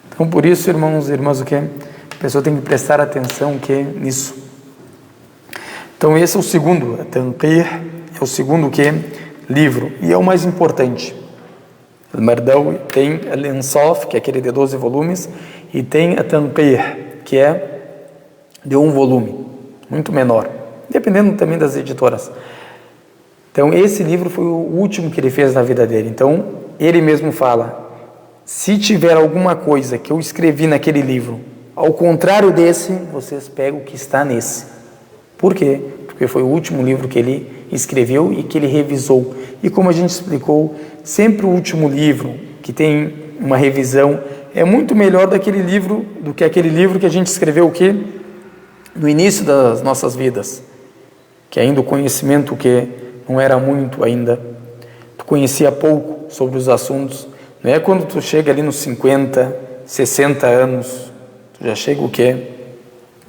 Então por isso, irmãos e irmãs, o que? A pessoa tem que prestar atenção nisso. Então esse é o segundo, é o segundo livro, e é o mais importante. Al-Mardawi tem Al-Insaf, que é aquele de 12 volumes, e tem a Tanqih, que é de 1 volume, muito menor, dependendo também das editoras. Então esse livro foi o último que ele fez na vida dele. Então ele mesmo fala, se tiver alguma coisa que eu escrevi naquele livro, ao contrário desse, vocês pegam o que está nesse. Por quê? Porque foi o último livro que ele escreveu e que ele revisou. E como a gente explicou, sempre o último livro que tem uma revisão é muito melhor do que aquele livro que a gente escreveu o quê? No início das nossas vidas, que ainda o conhecimento que não era muito ainda, tu conhecia pouco sobre os assuntos. Não é quando tu chega ali nos 50, 60 anos, tu já chega o quê?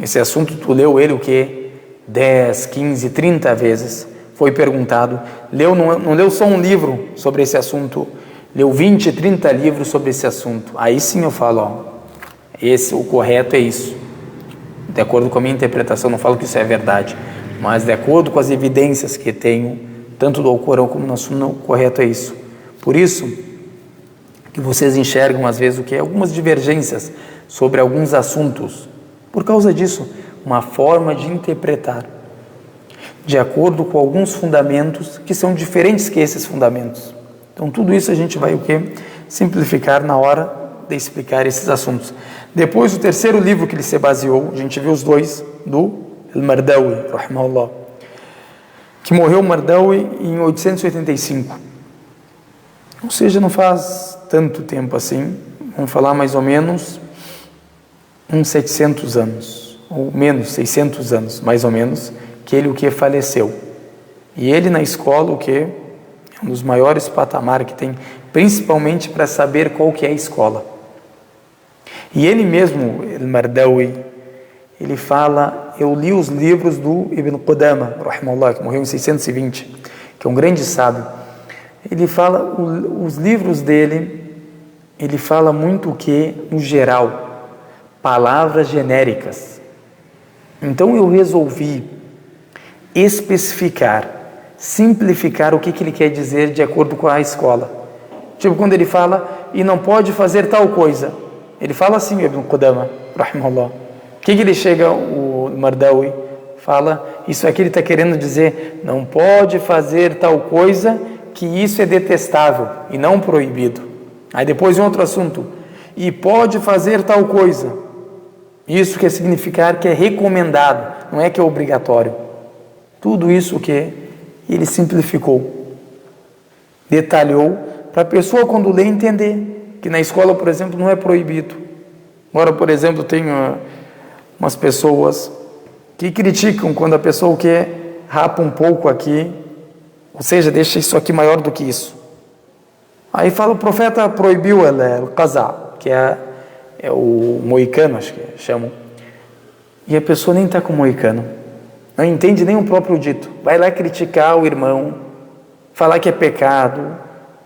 Esse assunto tu leu ele o quê? 10, 15, 30 vezes. Foi perguntado, não leu só um livro sobre esse assunto, leu 20, 30 livros sobre esse assunto. Aí sim eu falo, o correto é isso. De acordo com a minha interpretação, não falo que isso é verdade, mas de acordo com as evidências que tenho, tanto do Alcorão como na Sunna, o correto é isso. Por isso que vocês enxergam às vezes o que? Algumas divergências sobre alguns assuntos. Por causa disso, uma forma de interpretar, de acordo com alguns fundamentos que são diferentes que esses fundamentos. Então tudo isso a gente vai o quê? Simplificar na hora de explicar esses assuntos. Depois o terceiro livro que ele se baseou, a gente viu os dois, do Al-Mardawi, rahimahullah, que morreu o Mardawi em 885. Ou seja, não faz tanto tempo assim, vamos falar mais ou menos uns 700 anos, ou menos, 600 anos, mais ou menos, que ele o que faleceu. E ele na escola o que é um dos maiores patamares que tem, principalmente para saber qual que é a escola. E ele mesmo, Al-Mardawi, ele fala, eu li os livros do Ibn Qudama, rahimahullah, que morreu em 620, que é um grande sábio. Ele fala, os livros dele, ele fala muito o que, no geral, palavras genéricas. Então eu resolvi especificar, simplificar o que ele quer dizer de acordo com a escola. Tipo quando ele fala, e não pode fazer tal coisa. Ele fala assim, Ibn Qudama, rahimahullah. O que ele chega, o Mardawi, fala, isso aqui ele está querendo dizer, não pode fazer tal coisa, que isso é detestável e não proibido. Aí depois um outro assunto, e pode fazer tal coisa. Isso quer significar que é recomendado, não é que é obrigatório. Tudo isso que ele simplificou, detalhou, para a pessoa quando lê entender, que na escola, por exemplo, não é proibido. Agora, por exemplo, tem umas pessoas que criticam quando a pessoa quer rapa um pouco aqui, ou seja, deixa isso aqui maior do que isso. Aí fala, o profeta proibiu o qaza, que é o moicano, acho que chamam. E a pessoa nem está com moicano, não entende nem o próprio dito. Vai lá criticar o irmão, falar que é pecado,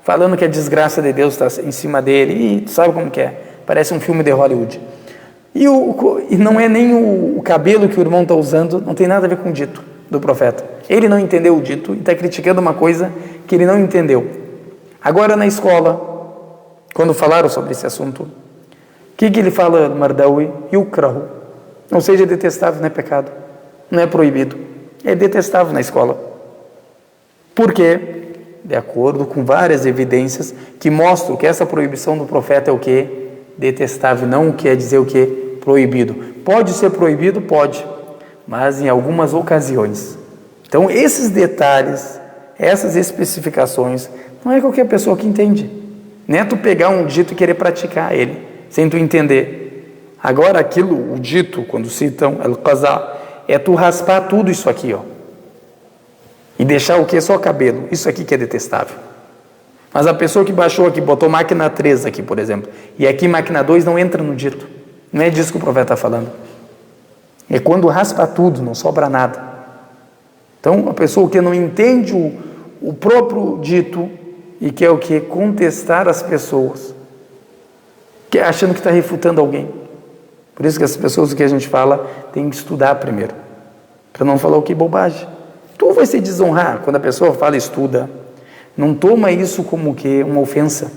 falando que a desgraça de Deus está em cima dele. E tu sabe como que é? Parece um filme de Hollywood. E não é nem o cabelo que o irmão está usando, não tem nada a ver com o dito do profeta. Ele não entendeu o dito e está criticando uma coisa que ele não entendeu. Agora na escola, quando falaram sobre esse assunto, o que ele fala, Mardawi? Yukrahu. Ou seja, é detestável, não é pecado, não é proibido, é detestável na escola. Por quê? De acordo com várias evidências que mostram que essa proibição do profeta é o quê? Detestável, não quer dizer o quê? Proibido. Pode ser proibido? Pode, mas em algumas ocasiões. Então, esses detalhes, essas especificações, não é qualquer pessoa que entende. Não é tu pegar um dito e querer praticar ele, sem tu entender. Agora, o dito, quando citam al-qaza, é tu raspar tudo isso aqui, ó. E deixar o quê? Só cabelo. Isso aqui que é detestável. Mas a pessoa que baixou aqui, botou máquina 3 aqui, por exemplo, e aqui máquina 2 não entra no dito. Não é disso que o profeta está falando. É quando raspa tudo, não sobra nada. Então, a pessoa que não entende o próprio dito e quer o quê? Contestar as pessoas, achando que está refutando alguém. Por isso que as pessoas que a gente fala tem que estudar primeiro, para não falar o que bobagem. Tu vai se desonrar quando a pessoa fala estuda. Não toma isso como que uma ofensa.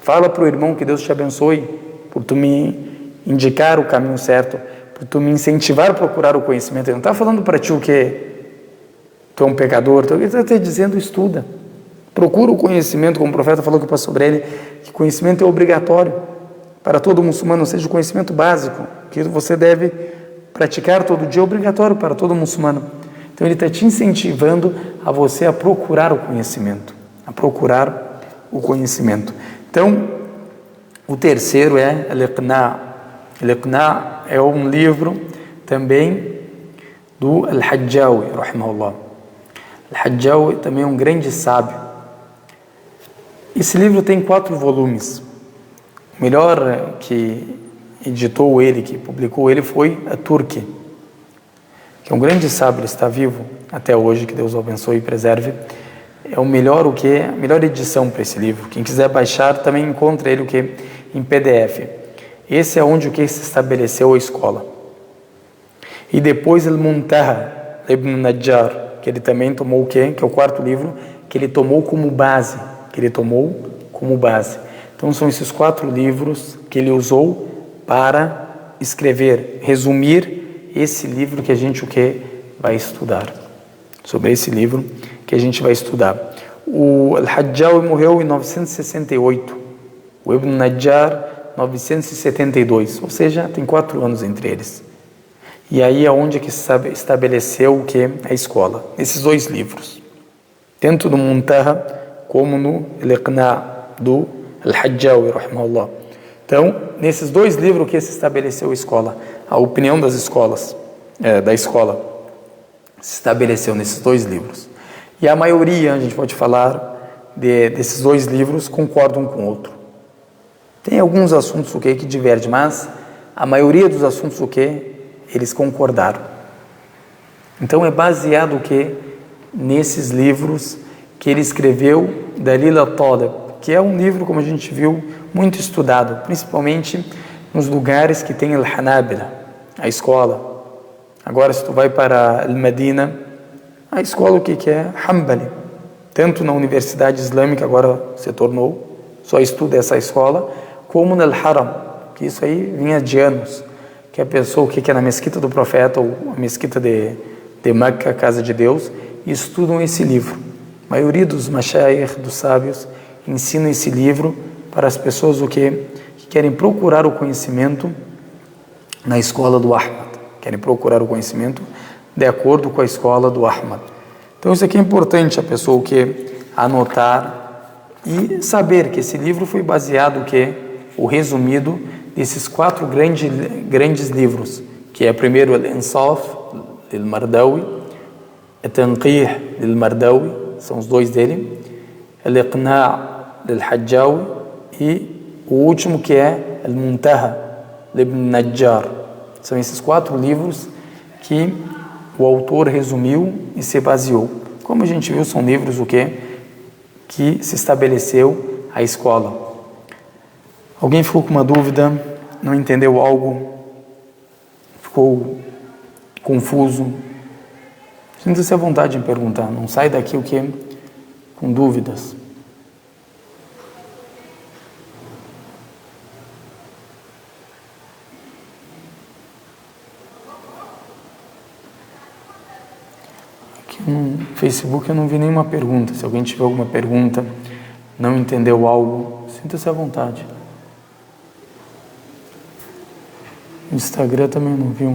Fala para o irmão que Deus te abençoe por tu me indicar o caminho certo, por tu me incentivar a procurar o conhecimento. Ele não está falando para ti o que tu é um pecador. Ele está te dizendo estuda. Procura o conhecimento, como o profeta falou que passou sobre ele, que conhecimento é obrigatório para todo muçulmano, ou seja, o conhecimento básico que você deve praticar todo dia, é obrigatório para todo muçulmano. Então ele está te incentivando a você a procurar o conhecimento, Então, o terceiro é Al-Iqna'. Al-Iqna' é um livro também do Al-Hajjawi, rahimahullah. Al-Hajjawi também é um grande sábio. Esse livro tem 4 volumes. O melhor que editou ele, que publicou ele, foi a Turki, que é um grande sábio, ele está vivo até hoje, que Deus o abençoe e preserve. É a melhor edição para esse livro. Quem quiser baixar também encontra ele em PDF. Esse é onde se estabeleceu a escola. E depois Al-Muntaha, Ibn Najjar, que ele também tomou que é o 4º livro, que ele tomou como base. Então são esses 4 livros que ele usou para escrever, resumir esse livro que a gente vai estudar. Sobre esse livro que a gente vai estudar. O Al-Hajjawi morreu em 968, o Ibn Najjar 972, ou seja, tem 4 anos entre eles. E aí é onde que se estabeleceu a escola, nesses 2 livros, tanto no Muntaha como no Al-Iqna' do Al-Hajjawi, rahimahullah. Então, nesses 2 livros que se estabeleceu a escola, a opinião das escolas, da escola, se estabeleceu nesses 2 livros. E a maioria, a gente pode falar, desses 2 livros concordam um com o outro. Tem alguns assuntos que divergem, mas a maioria dos assuntos eles concordaram. Então é baseado nesses livros que ele escreveu, Dalil al-Talib, que é um livro, como a gente viu, muito estudado, principalmente nos lugares que tem Al-Hanabila, a escola. Agora, se tu vai para Al-Madina, a escola que é? Hanbali. Tanto na Universidade Islâmica, agora se tornou, só estuda essa escola, como no Al-Haram, que isso aí vinha de anos, que a pessoa que é na mesquita do profeta, ou a mesquita de Meca, casa de Deus, estudam esse livro. A maioria dos mashayikh, dos sábios, ensinam esse livro para as pessoas que querem procurar o conhecimento na escola do Ahmad. Querem procurar o conhecimento de acordo com a escola do Ahmad. Então isso aqui é importante a pessoa anotar e saber que esse livro foi baseado o resumido desses 4 grandes livros, que é primeiro Al-Insaf del-Mardawi, Al-Tanqih del-Mardawi, são os 2 dele, Al-Iqna' del Hajjawi, e o último que é Al-Muntaha, de Ibn Najjar. São esses 4 livros que o autor resumiu e se baseou. Como a gente viu, são livros que se estabeleceu a escola. Alguém ficou com uma dúvida, não entendeu algo, ficou confuso? Sinta-se à vontade em perguntar, não sai daqui com dúvidas. No Facebook eu não vi nenhuma pergunta. Se alguém tiver alguma pergunta, não entendeu algo, sinta-se à vontade. No Instagram também não vi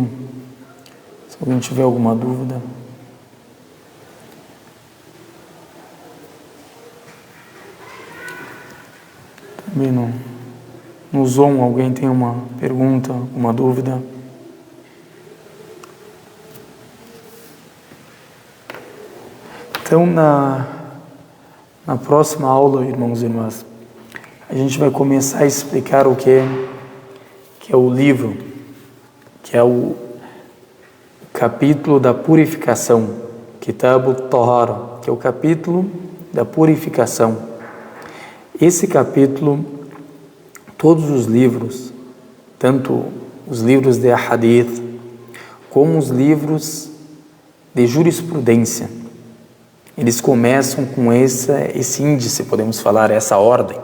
Se alguém tiver alguma dúvida. Também não. No Zoom alguém tem uma pergunta, uma dúvida? Então, na próxima aula, irmãos e irmãs, a gente vai começar a explicar o que é o livro, que é o capítulo da purificação, Kitab al-Tahara, que é o capítulo da purificação. Esse capítulo, todos os livros, tanto os livros de Hadith, como os livros de jurisprudência, eles começam com esse índice, podemos falar, essa ordem.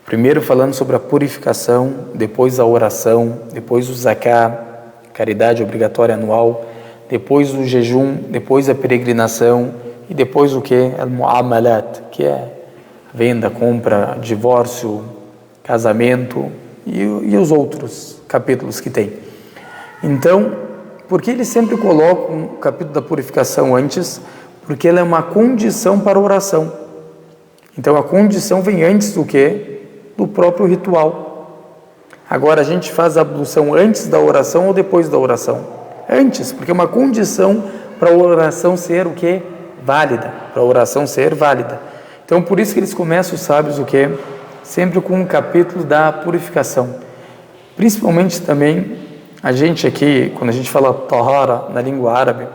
Primeiro falando sobre a purificação, depois a oração, depois o zakah, caridade obrigatória anual, depois o jejum, depois a peregrinação e depois o que? Al-Mu'amalat, que é venda, compra, divórcio, casamento e os outros capítulos que tem. Então, por que eles sempre colocam o capítulo da purificação antes? Porque ela é uma condição para a oração. Então a condição vem antes do que? Do próprio ritual. Agora a gente faz a ablução antes da oração ou depois da oração? Antes, porque é uma condição para a oração ser o que? Válida. Para a oração ser válida. Então por isso que eles começam, os sábios, o que? Sempre com um capítulo da purificação. Principalmente também, a gente aqui, quando a gente fala tahara na língua árabe,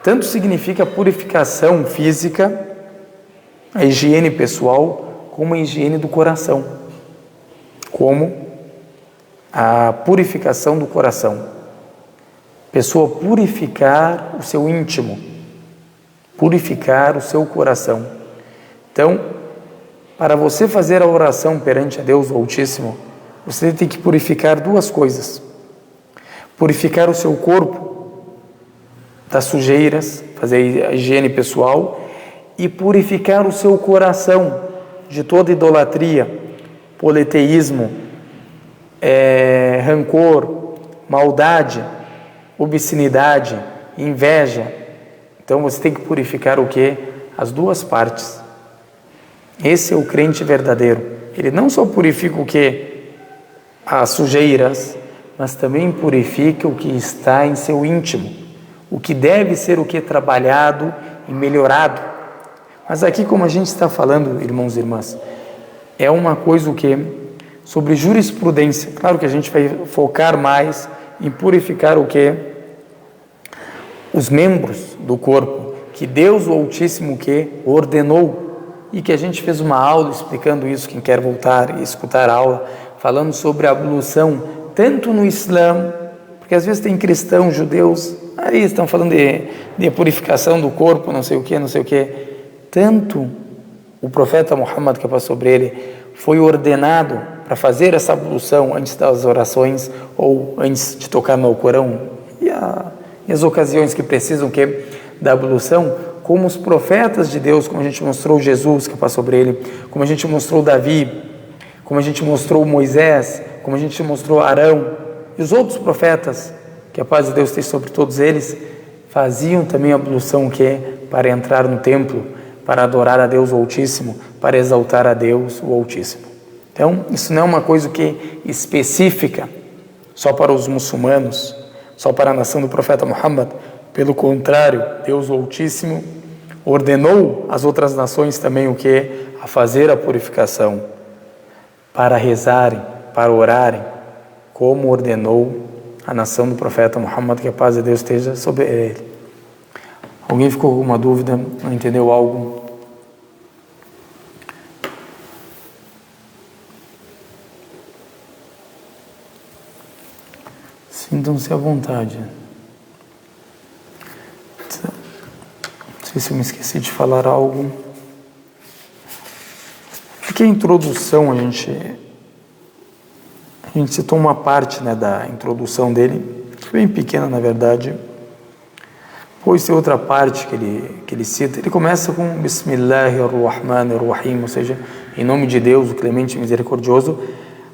tanto significa purificação física, a higiene pessoal, como a higiene do coração, como a purificação do coração. Pessoa purificar o seu íntimo, purificar o seu coração. Então, para você fazer a oração perante a Deus Altíssimo, você tem que purificar 2 coisas. Purificar o seu corpo das sujeiras, fazer a higiene pessoal, e purificar o seu coração de toda idolatria, politeísmo, rancor, maldade, obscenidade, inveja. Então você tem que purificar o que? As 2 partes. Esse é o crente verdadeiro. Ele não só purifica o que? As sujeiras, mas também purifica o que está em seu íntimo. O que deve ser o que? Trabalhado e melhorado. Mas aqui, como a gente está falando, irmãos e irmãs, é uma coisa o que? Sobre jurisprudência. Claro que a gente vai focar mais em purificar o que? Os membros do corpo, que Deus o Altíssimo que ordenou, e que a gente fez uma aula explicando isso, quem quer voltar e escutar a aula, falando sobre a ablução, tanto no Islã, porque às vezes tem cristãos, judeus, aí estão falando de purificação do corpo, não sei o que. Tanto o profeta Muhammad, que passou sobre ele, foi ordenado para fazer essa ablução antes das orações ou antes de tocar no Alcorão e as ocasiões que precisam da ablução, como os profetas de Deus, como a gente mostrou Jesus, que passou sobre ele, como a gente mostrou Davi, como a gente mostrou Moisés, como a gente mostrou Arão e os outros profetas, que a paz de Deus esteja sobre todos eles, faziam também a ablução para entrar no templo, para adorar a Deus o Altíssimo, para exaltar a Deus o Altíssimo. Então, isso não é uma coisa específica só para os muçulmanos, só para a nação do profeta Muhammad. Pelo contrário, Deus o Altíssimo ordenou as outras nações também o que? A fazer a purificação, para rezarem, para orarem, como ordenou a nação do profeta Muhammad, que a paz de Deus esteja sobre ele. Alguém ficou com alguma dúvida? Não entendeu algo? Sintam-se à vontade. Não sei se eu me esqueci de falar algo. Aqui a introdução, a gente citou uma parte, né, da introdução dele, bem pequena na verdade. Pois tem outra parte que ele cita. Ele começa com Bismillahirrahmanirrahim, ou seja, em nome de Deus, o clemente e misericordioso.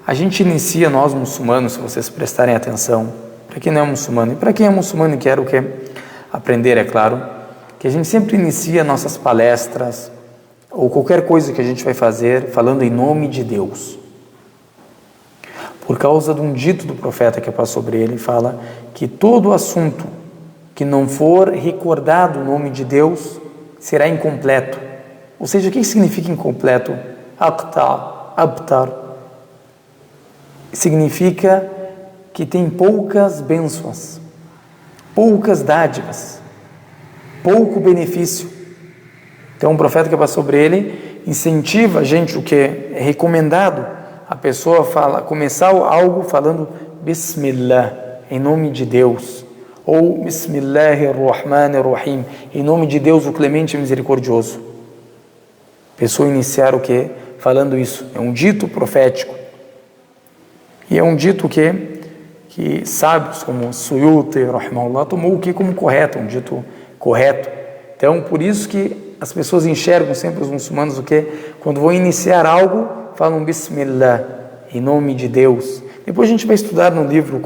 A gente inicia, nós muçulmanos, se vocês prestarem atenção, para quem não é muçulmano, e para quem é muçulmano e quer o que? Aprender, é claro, que a gente sempre inicia nossas palestras, ou qualquer coisa que a gente vai fazer, falando em nome de Deus. Por causa de um dito do profeta que passa sobre ele, fala que todo assunto que não for recordado o nome de Deus será incompleto. Ou seja, o que significa incompleto? Abtar. Significa que tem poucas bênçãos, poucas dádivas, pouco benefício. Então o profeta que passa sobre ele incentiva a gente, o que é recomendado a pessoa começar algo falando Bismillah, em nome de Deus, ou Bismillahirrahmanirrahim, em nome de Deus, o clemente e misericordioso. Pessoa iniciar o que? Falando isso. É um dito profético. E é um dito que sábios como Suyuti, rahimahullah, tomou o que como correto, um dito correto. Então, por isso que as pessoas enxergam sempre os muçulmanos o que? Quando vão iniciar algo, falam Bismillah, em nome de Deus. Depois a gente vai estudar no livro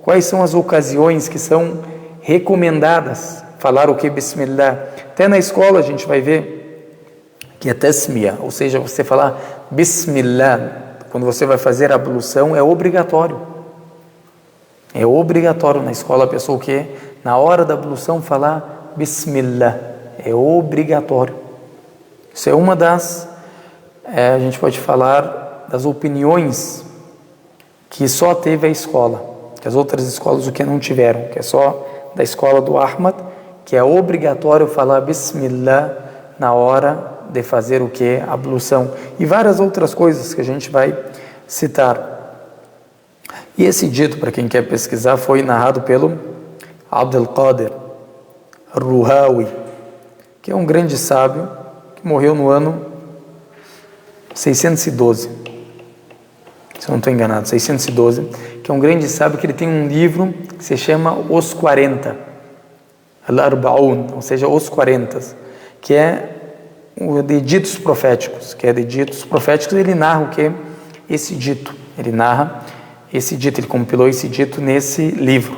quais são as ocasiões que são recomendadas falar o que? Bismillah. Até na escola a gente vai ver que é tasmiyah, ou seja, você falar Bismillah, quando você vai fazer a ablução, é obrigatório. É obrigatório na escola a pessoa o quê? Na hora da ablução falar Bismillah. É obrigatório. Isso é uma das, a gente pode falar, das opiniões que só teve a escola. Que as outras escolas o que não tiveram. Que é só da escola do Ahmad, que é obrigatório falar Bismillah na hora de fazer o que? A ablução. E várias outras coisas que a gente vai citar. E esse dito, para quem quer pesquisar, foi narrado pelo Abdul Qadir Ruhawi, que é um grande sábio que morreu no ano 612. Se eu não estou enganado, 612, que é um grande sábio que ele tem um livro que se chama Os 40, Al-Arba'un, ou seja, Os 40, que é o de ditos proféticos, ele narra o que? Esse dito, ele compilou esse dito nesse livro,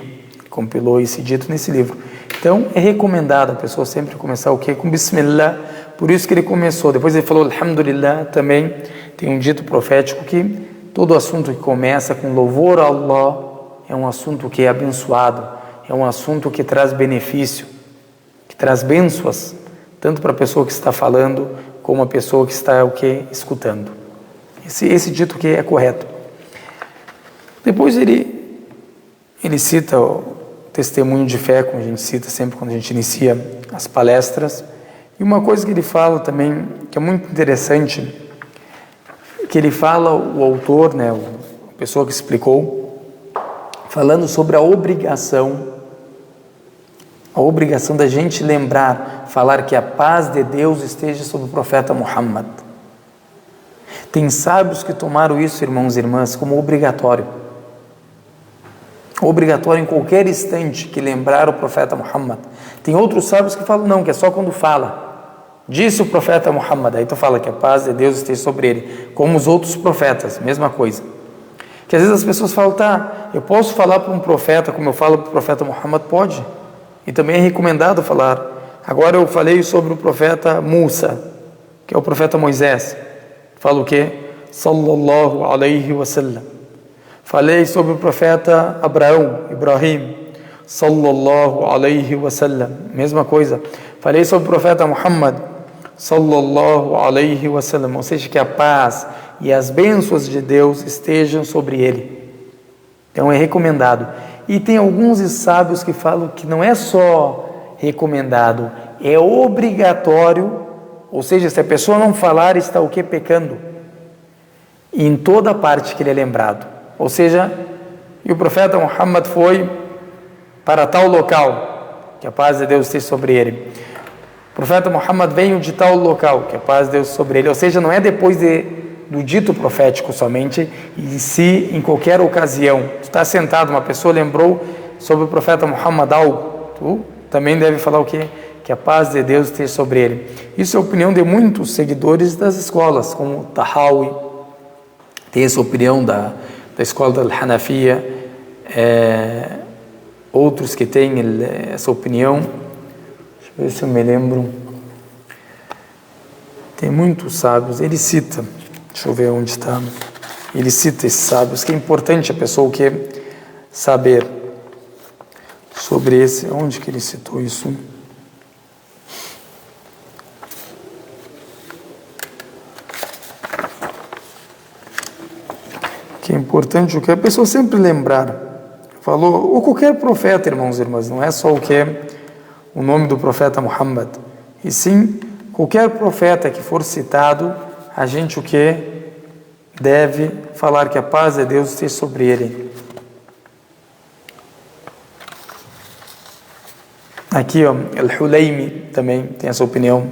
Então, é recomendado a pessoa sempre começar o que? Com Bismillah, por isso que ele começou, depois ele falou Alhamdulillah, também tem um dito profético que todo assunto que começa com louvor a Allah é um assunto que é abençoado, é um assunto que traz benefício, que traz bênçãos, tanto para a pessoa que está falando, como a pessoa que está o que? Escutando. Esse dito que é correto. Depois ele cita o testemunho de fé, como a gente cita sempre quando a gente inicia as palestras. E uma coisa que ele fala também, que é muito interessante, que ele fala, o autor, né, a pessoa que explicou, falando sobre a obrigação da gente lembrar, falar que a paz de Deus esteja sobre o profeta Muhammad. Tem sábios que tomaram isso, irmãos e irmãs, como obrigatório. Obrigatório em qualquer instante que lembrar o profeta Muhammad. Tem outros sábios que falam não, que é só quando fala. Disse o profeta Muhammad, aí tu fala que a paz de Deus esteja sobre ele. Como os outros profetas, mesma coisa. Que às vezes as pessoas falam, tá, eu posso falar para um profeta como eu falo para o profeta Muhammad? Pode. E também é recomendado falar. Agora eu falei sobre o profeta Musa, que é o profeta Moisés. Fala o quê? Sallallahu alaihi wasallam. Falei sobre o profeta Ibrahim, sallallahu alaihi wasallam. Mesma coisa. Falei sobre o profeta Muhammad sallallahu alaihi wasallam, ou seja, que a paz e as bênçãos de Deus estejam sobre ele. Então é recomendado. E tem alguns sábios que falam que não é só recomendado, é obrigatório, ou seja, se a pessoa não falar, está o que? Pecando. E em toda parte que ele é lembrado. Ou seja, e o profeta Muhammad foi para tal local, que a paz de Deus esteja sobre ele. O profeta Muhammad veio de tal local, que a paz de Deus sobre ele. Ou seja, não é depois do dito profético somente, e se em qualquer ocasião tu está sentado, uma pessoa lembrou sobre o profeta Muhammad algo, tu também deve falar o quê? Que a paz de Deus esteja sobre ele. Isso é a opinião de muitos seguidores das escolas, como Tahawi, tem essa opinião da escola da Hanafiya, outros que têm essa opinião. Deixa eu ver se eu me lembro. Tem muitos sábios, ele cita, deixa eu ver onde está, ele cita esses sábios, que é importante a pessoa que saber sobre esse, onde que ele citou isso? Que é importante o que a pessoa sempre lembrar. Falou, ou qualquer profeta, irmãos e irmãs, não é só o que é o nome do profeta Muhammad, e sim, qualquer profeta que for citado, a gente o que deve falar que a paz de Deus esteja sobre ele. Aqui, ó, Al-Hulaymi também tem essa opinião,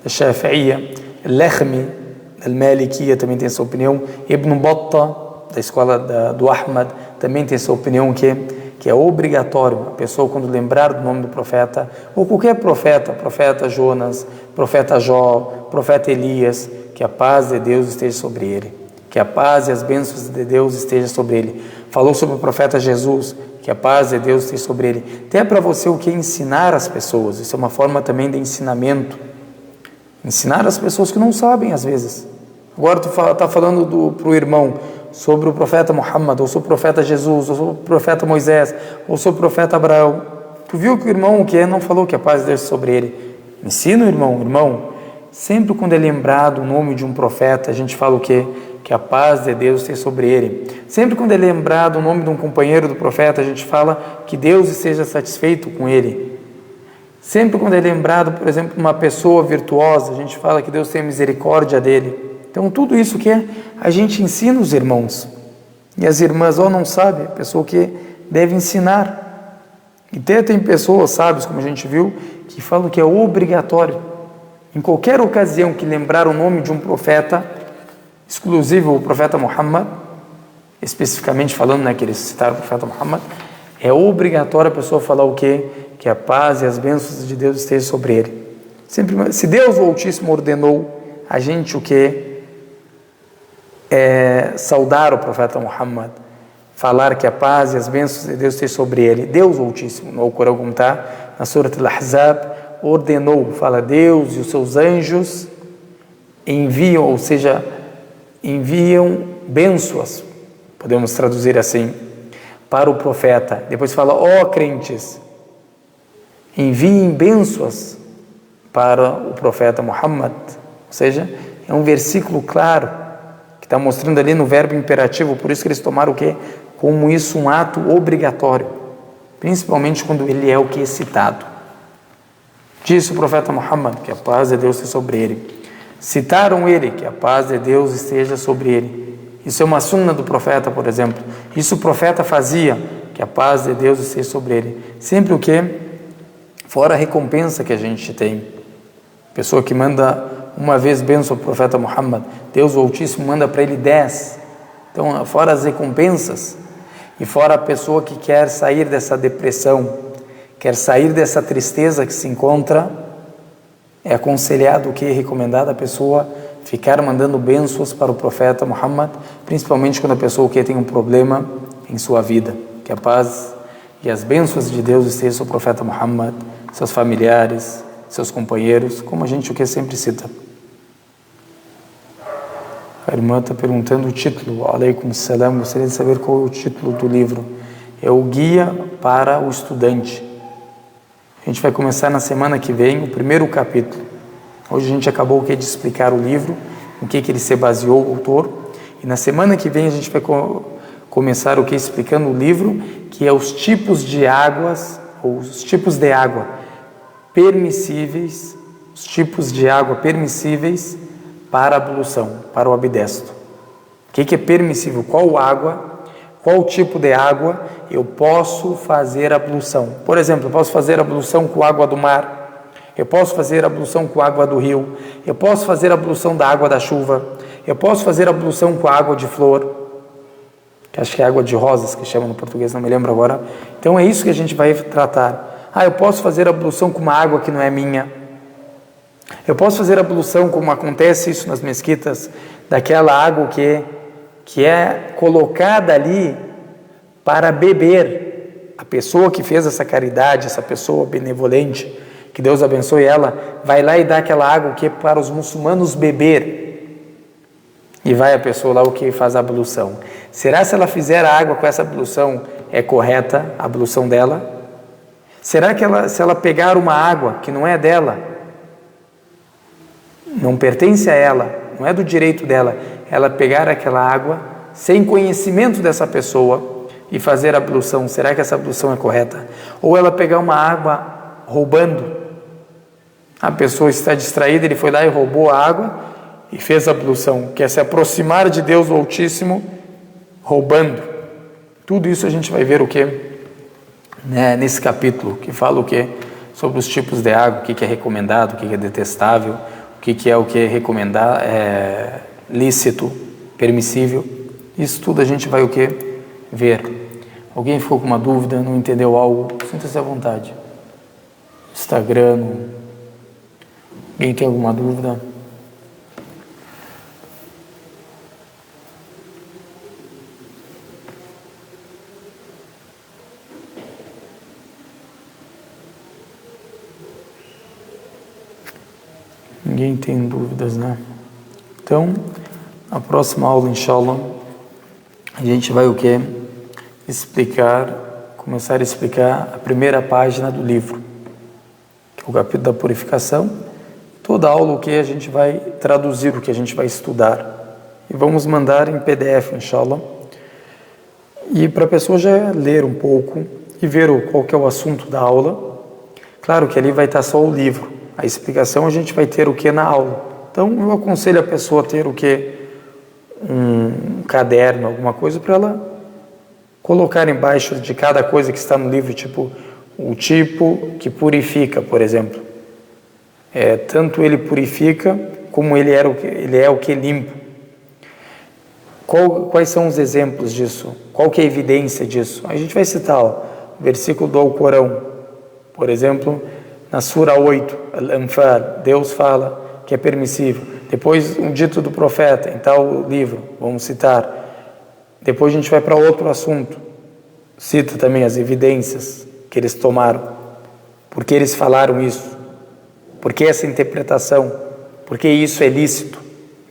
da Shafi'iyya, Al-Lakhmi, Al-Malikiyya também tem essa opinião, Ibn Battah, da escola do Ahmad, também tem essa opinião que é obrigatório a pessoa, quando lembrar do nome do profeta, ou qualquer profeta Jonas, profeta Jó, profeta Elias, que a paz de Deus esteja sobre ele, que a paz e as bênçãos de Deus estejam sobre ele. Falou sobre o profeta Jesus, que a paz de Deus esteja sobre ele. Até para você o que ensinar as pessoas, isso é uma forma também de ensinamento, ensinar as pessoas que não sabem às vezes. Agora tu está falando para o irmão sobre o profeta Muhammad, ou sobre o profeta Jesus, ou sobre o profeta Moisés, ou sobre o profeta Abraão. Tu viu que o irmão não falou que a paz de Deus é sobre ele. Ensina o irmão, sempre quando é lembrado o nome de um profeta, a gente fala o quê? Que a paz de Deus esteja sobre ele. Sempre quando é lembrado o nome de um companheiro do profeta, a gente fala que Deus esteja satisfeito com ele. Sempre quando é lembrado, por exemplo, uma pessoa virtuosa, a gente fala que Deus tem misericórdia dele. Então, tudo isso que a gente ensina os irmãos. E as irmãs, não sabem, a pessoa que deve ensinar. E até tem pessoas, sábios, como a gente viu, que falam que é obrigatório. Em qualquer ocasião que lembrar o nome de um profeta, exclusivo o profeta Muhammad, especificamente falando, que eles citaram o profeta Muhammad, é obrigatório a pessoa falar o quê? Que a paz e as bênçãos de Deus estejam sobre ele. Sempre, se Deus o Altíssimo ordenou a gente o quê? Saudar o profeta Muhammad, falar que a paz e as bênçãos de Deus estejam sobre ele. Deus o Altíssimo, no Corão, como está na Surat Al-Ahzab, ordenou, fala, Deus e os seus anjos enviam, ou seja, enviam bênçãos, podemos traduzir assim, para o profeta. Depois fala, ó crentes, enviem bênçãos para o profeta Muhammad. Ou seja, é um versículo claro, está mostrando ali no verbo imperativo, por isso que eles tomaram o quê? Como isso um ato obrigatório, principalmente quando ele é o que é citado. Disse o profeta Muhammad, que a paz de Deus esteja sobre ele. Citaram ele, que a paz de Deus esteja sobre ele. Isso é uma sunna do profeta, por exemplo. Isso o profeta fazia, que a paz de Deus esteja sobre ele. Sempre o que? Fora a recompensa que a gente tem. Pessoa que manda uma vez bênção ao profeta Muhammad, Deus o Altíssimo manda para ele 10. Então, fora as recompensas, e fora a pessoa que quer sair dessa depressão, quer sair dessa tristeza que se encontra, é aconselhado o que é recomendado a pessoa ficar mandando bênçãos para o profeta Muhammad, principalmente quando a pessoa que tem um problema em sua vida. Que a paz e as bênçãos de Deus estejam sobre o profeta Muhammad, seus familiares, seus companheiros, como a gente o que sempre cita. A irmã está perguntando o título. Aleikum salam. Gostaria de saber qual é o título do livro. É o Guia para o Estudante. A gente vai começar na semana que vem o primeiro capítulo. Hoje a gente acabou de explicar o livro, o que ele se baseou, o autor. E na semana que vem a gente vai começar explicando o livro, que é os tipos de águas, ou os tipos de água permissíveis, os tipos de água permissíveis para a ablução, para o abdesto. O que é permissível? Qual água, qual tipo de água eu posso fazer ablução? Por exemplo, eu posso fazer ablução com água do mar, eu posso fazer ablução com água do rio, eu posso fazer ablução da água da chuva, eu posso fazer ablução com a água de flor, que acho que é água de rosas, que chama no português, não me lembro agora. Então é isso que a gente vai tratar. Eu posso fazer ablução com uma água que não é minha. Eu posso fazer ablução, como acontece isso nas mesquitas, daquela água que é colocada ali para beber. A pessoa que fez essa caridade, essa pessoa benevolente, que Deus abençoe ela, vai lá e dá aquela água que é para os muçulmanos beber. E vai a pessoa lá faz a ablução. Será se ela fizer a água com essa ablução é correta, a ablução dela? Será que se ela pegar uma água que não é dela, não pertence a ela, não é do direito dela, ela pegar aquela água sem conhecimento dessa pessoa e fazer a ablução, será que essa ablução é correta? Ou ela pegar uma água roubando, a pessoa está distraída, ele foi lá e roubou a água e fez a ablução, quer se aproximar de Deus o Altíssimo roubando. Tudo isso a gente vai ver nesse capítulo, que fala sobre os tipos de água, o que é recomendado, o que é detestável, o que é recomendado, lícito, permissível. Isso tudo a gente vai ver. Alguém ficou com uma dúvida, não entendeu algo? Sinta-se à vontade. Instagram. Alguém tem alguma dúvida? Ninguém tem dúvidas, né? Então, a próxima aula, inshallah, a gente vai começar a explicar a primeira página do livro, que é o capítulo da purificação. Toda aula a gente vai traduzir, o que a gente vai estudar. E vamos mandar em PDF, inshallah. E para a pessoa já ler um pouco e ver qual que é o assunto da aula. Claro que ali vai estar só o livro. A explicação a gente vai ter na aula. Então eu aconselho a pessoa a ter um caderno, alguma coisa para ela colocar embaixo de cada coisa que está no livro, tipo o tipo que purifica, por exemplo. Tanto ele purifica como ele é o que limpa. Quais são os exemplos disso? Qual que é a evidência disso? A gente vai citar o versículo do Alcorão, por exemplo, na Sura 8, Al-Anfal, Deus fala que é permissível. Depois, um dito do profeta, em tal livro, vamos citar. Depois a gente vai para outro assunto. Cita também as evidências que eles tomaram. Por que eles falaram isso? Por que essa interpretação? Por que isso é lícito?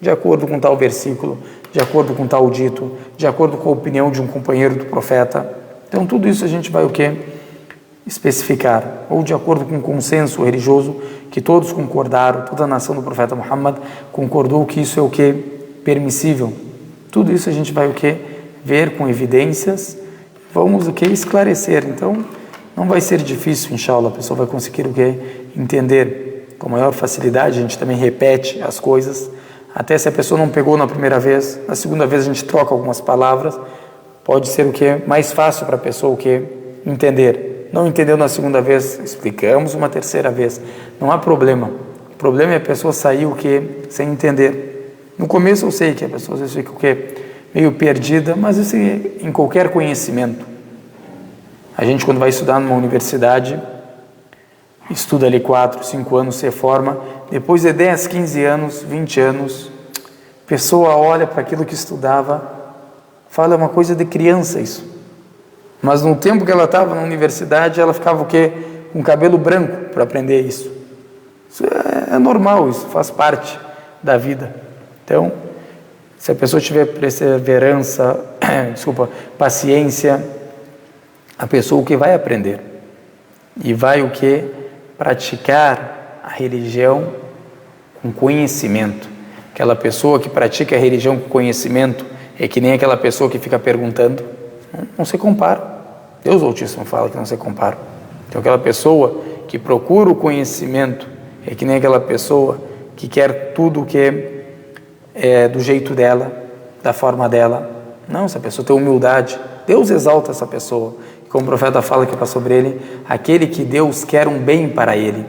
De acordo com tal versículo, de acordo com tal dito, de acordo com a opinião de um companheiro do profeta. Então, tudo isso a gente vai especificar, ou de acordo com o consenso religioso que todos concordaram, toda a nação do profeta Muhammad concordou que isso é permissível. Tudo isso a gente vai ver com evidências, vamos esclarecer. Então não vai ser difícil, inshallah, a pessoa vai conseguir entender com maior facilidade. A gente também repete as coisas, até se a pessoa não pegou na primeira vez, na segunda vez a gente troca algumas palavras, pode ser mais fácil para a pessoa entender. Não entendeu na segunda vez, explicamos uma terceira vez. Não há problema. O problema é a pessoa sair sem entender. No começo eu sei que a pessoa às vezes fica meio perdida, mas isso é em qualquer conhecimento. A gente, quando vai estudar numa universidade, estuda ali 4, 5 anos, se forma, depois de 10, 15 anos, 20 anos, a pessoa olha para aquilo que estudava, fala, é uma coisa de criança isso. Mas no tempo que ela estava na universidade, ela ficava com cabelo branco para aprender isso. Isso é normal, isso faz parte da vida. Então, se a pessoa tiver perseverança, paciência, a pessoa vai aprender. E vai praticar a religião com conhecimento. Aquela pessoa que pratica a religião com conhecimento é que nem aquela pessoa que fica perguntando. Não se compara. Deus Altíssimo fala que não se compara. Então aquela pessoa que procura o conhecimento é que nem aquela pessoa que quer tudo que é do jeito dela, da forma dela. Não, essa pessoa tem humildade. Deus exalta essa pessoa. Como o profeta fala que está sobre ele, aquele que Deus quer um bem para ele.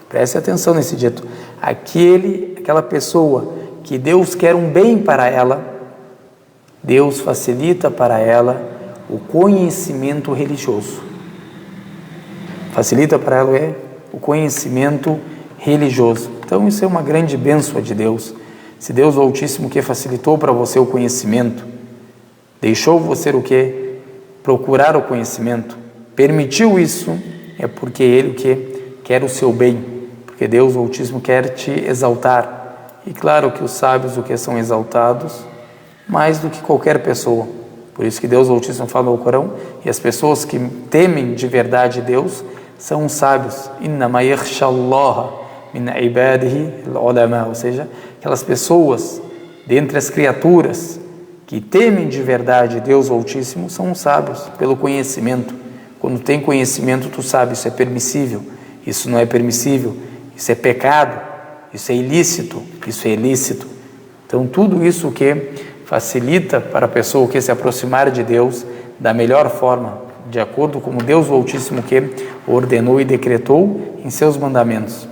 Preste atenção nesse dito. Aquela pessoa que Deus quer um bem para ela, Deus facilita para ela o conhecimento religioso. Facilita para ela o conhecimento religioso. Então isso é uma grande bênção de Deus. Se Deus o Altíssimo que facilitou para você o conhecimento, deixou você o que? Procurar o conhecimento, permitiu isso, é porque Ele o que? Quer o seu bem, porque Deus o Altíssimo quer te exaltar. E claro que os sábios o que são exaltados mais do que qualquer pessoa. Por isso que Deus o Altíssimo fala no Corão, e as pessoas que temem de verdade Deus são os sábios. Innama yakhshallaha min ibadihi al-ulama, ou seja, aquelas pessoas dentre as criaturas que temem de verdade Deus Altíssimo são os sábios, pelo conhecimento. Quando tem conhecimento, tu sabe, isso é permissível, isso não é permissível, isso é pecado, isso é ilícito, isso é ilícito. Então tudo isso que facilita para a pessoa que se aproximar de Deus da melhor forma, de acordo com Deus o Altíssimo que ordenou e decretou em seus mandamentos.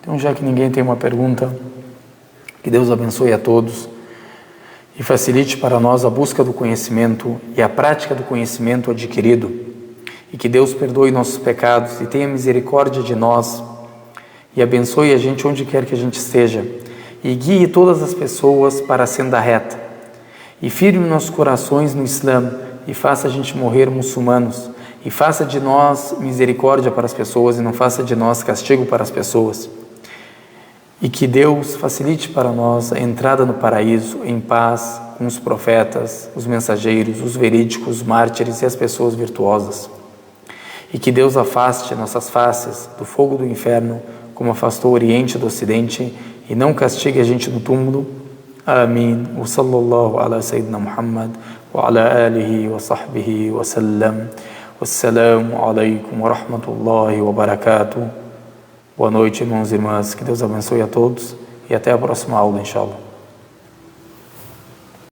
Então, já que ninguém tem uma pergunta, que Deus abençoe a todos e facilite para nós a busca do conhecimento e a prática do conhecimento adquirido, e que Deus perdoe nossos pecados e tenha misericórdia de nós e abençoe a gente onde quer que a gente esteja e guie todas as pessoas para a senda reta e firme nossos corações no Islã e faça a gente morrer muçulmanos e faça de nós misericórdia para as pessoas e não faça de nós castigo para as pessoas. E que Deus facilite para nós a entrada no paraíso em paz com os profetas, os mensageiros, os verídicos, os mártires e as pessoas virtuosas. E que Deus afaste nossas faces do fogo do inferno, como afastou o Oriente do Ocidente, e não castigue a gente no túmulo. Amém. Wa sallallahu ala sayyidina Muhammad wa ala alihi wa sahbihi wa sallam. Wassalamu alaikum wa rahmatullahi wa barakatuh. Boa noite, irmãos e irmãs. Que Deus abençoe a todos e até a próxima aula, inshallah.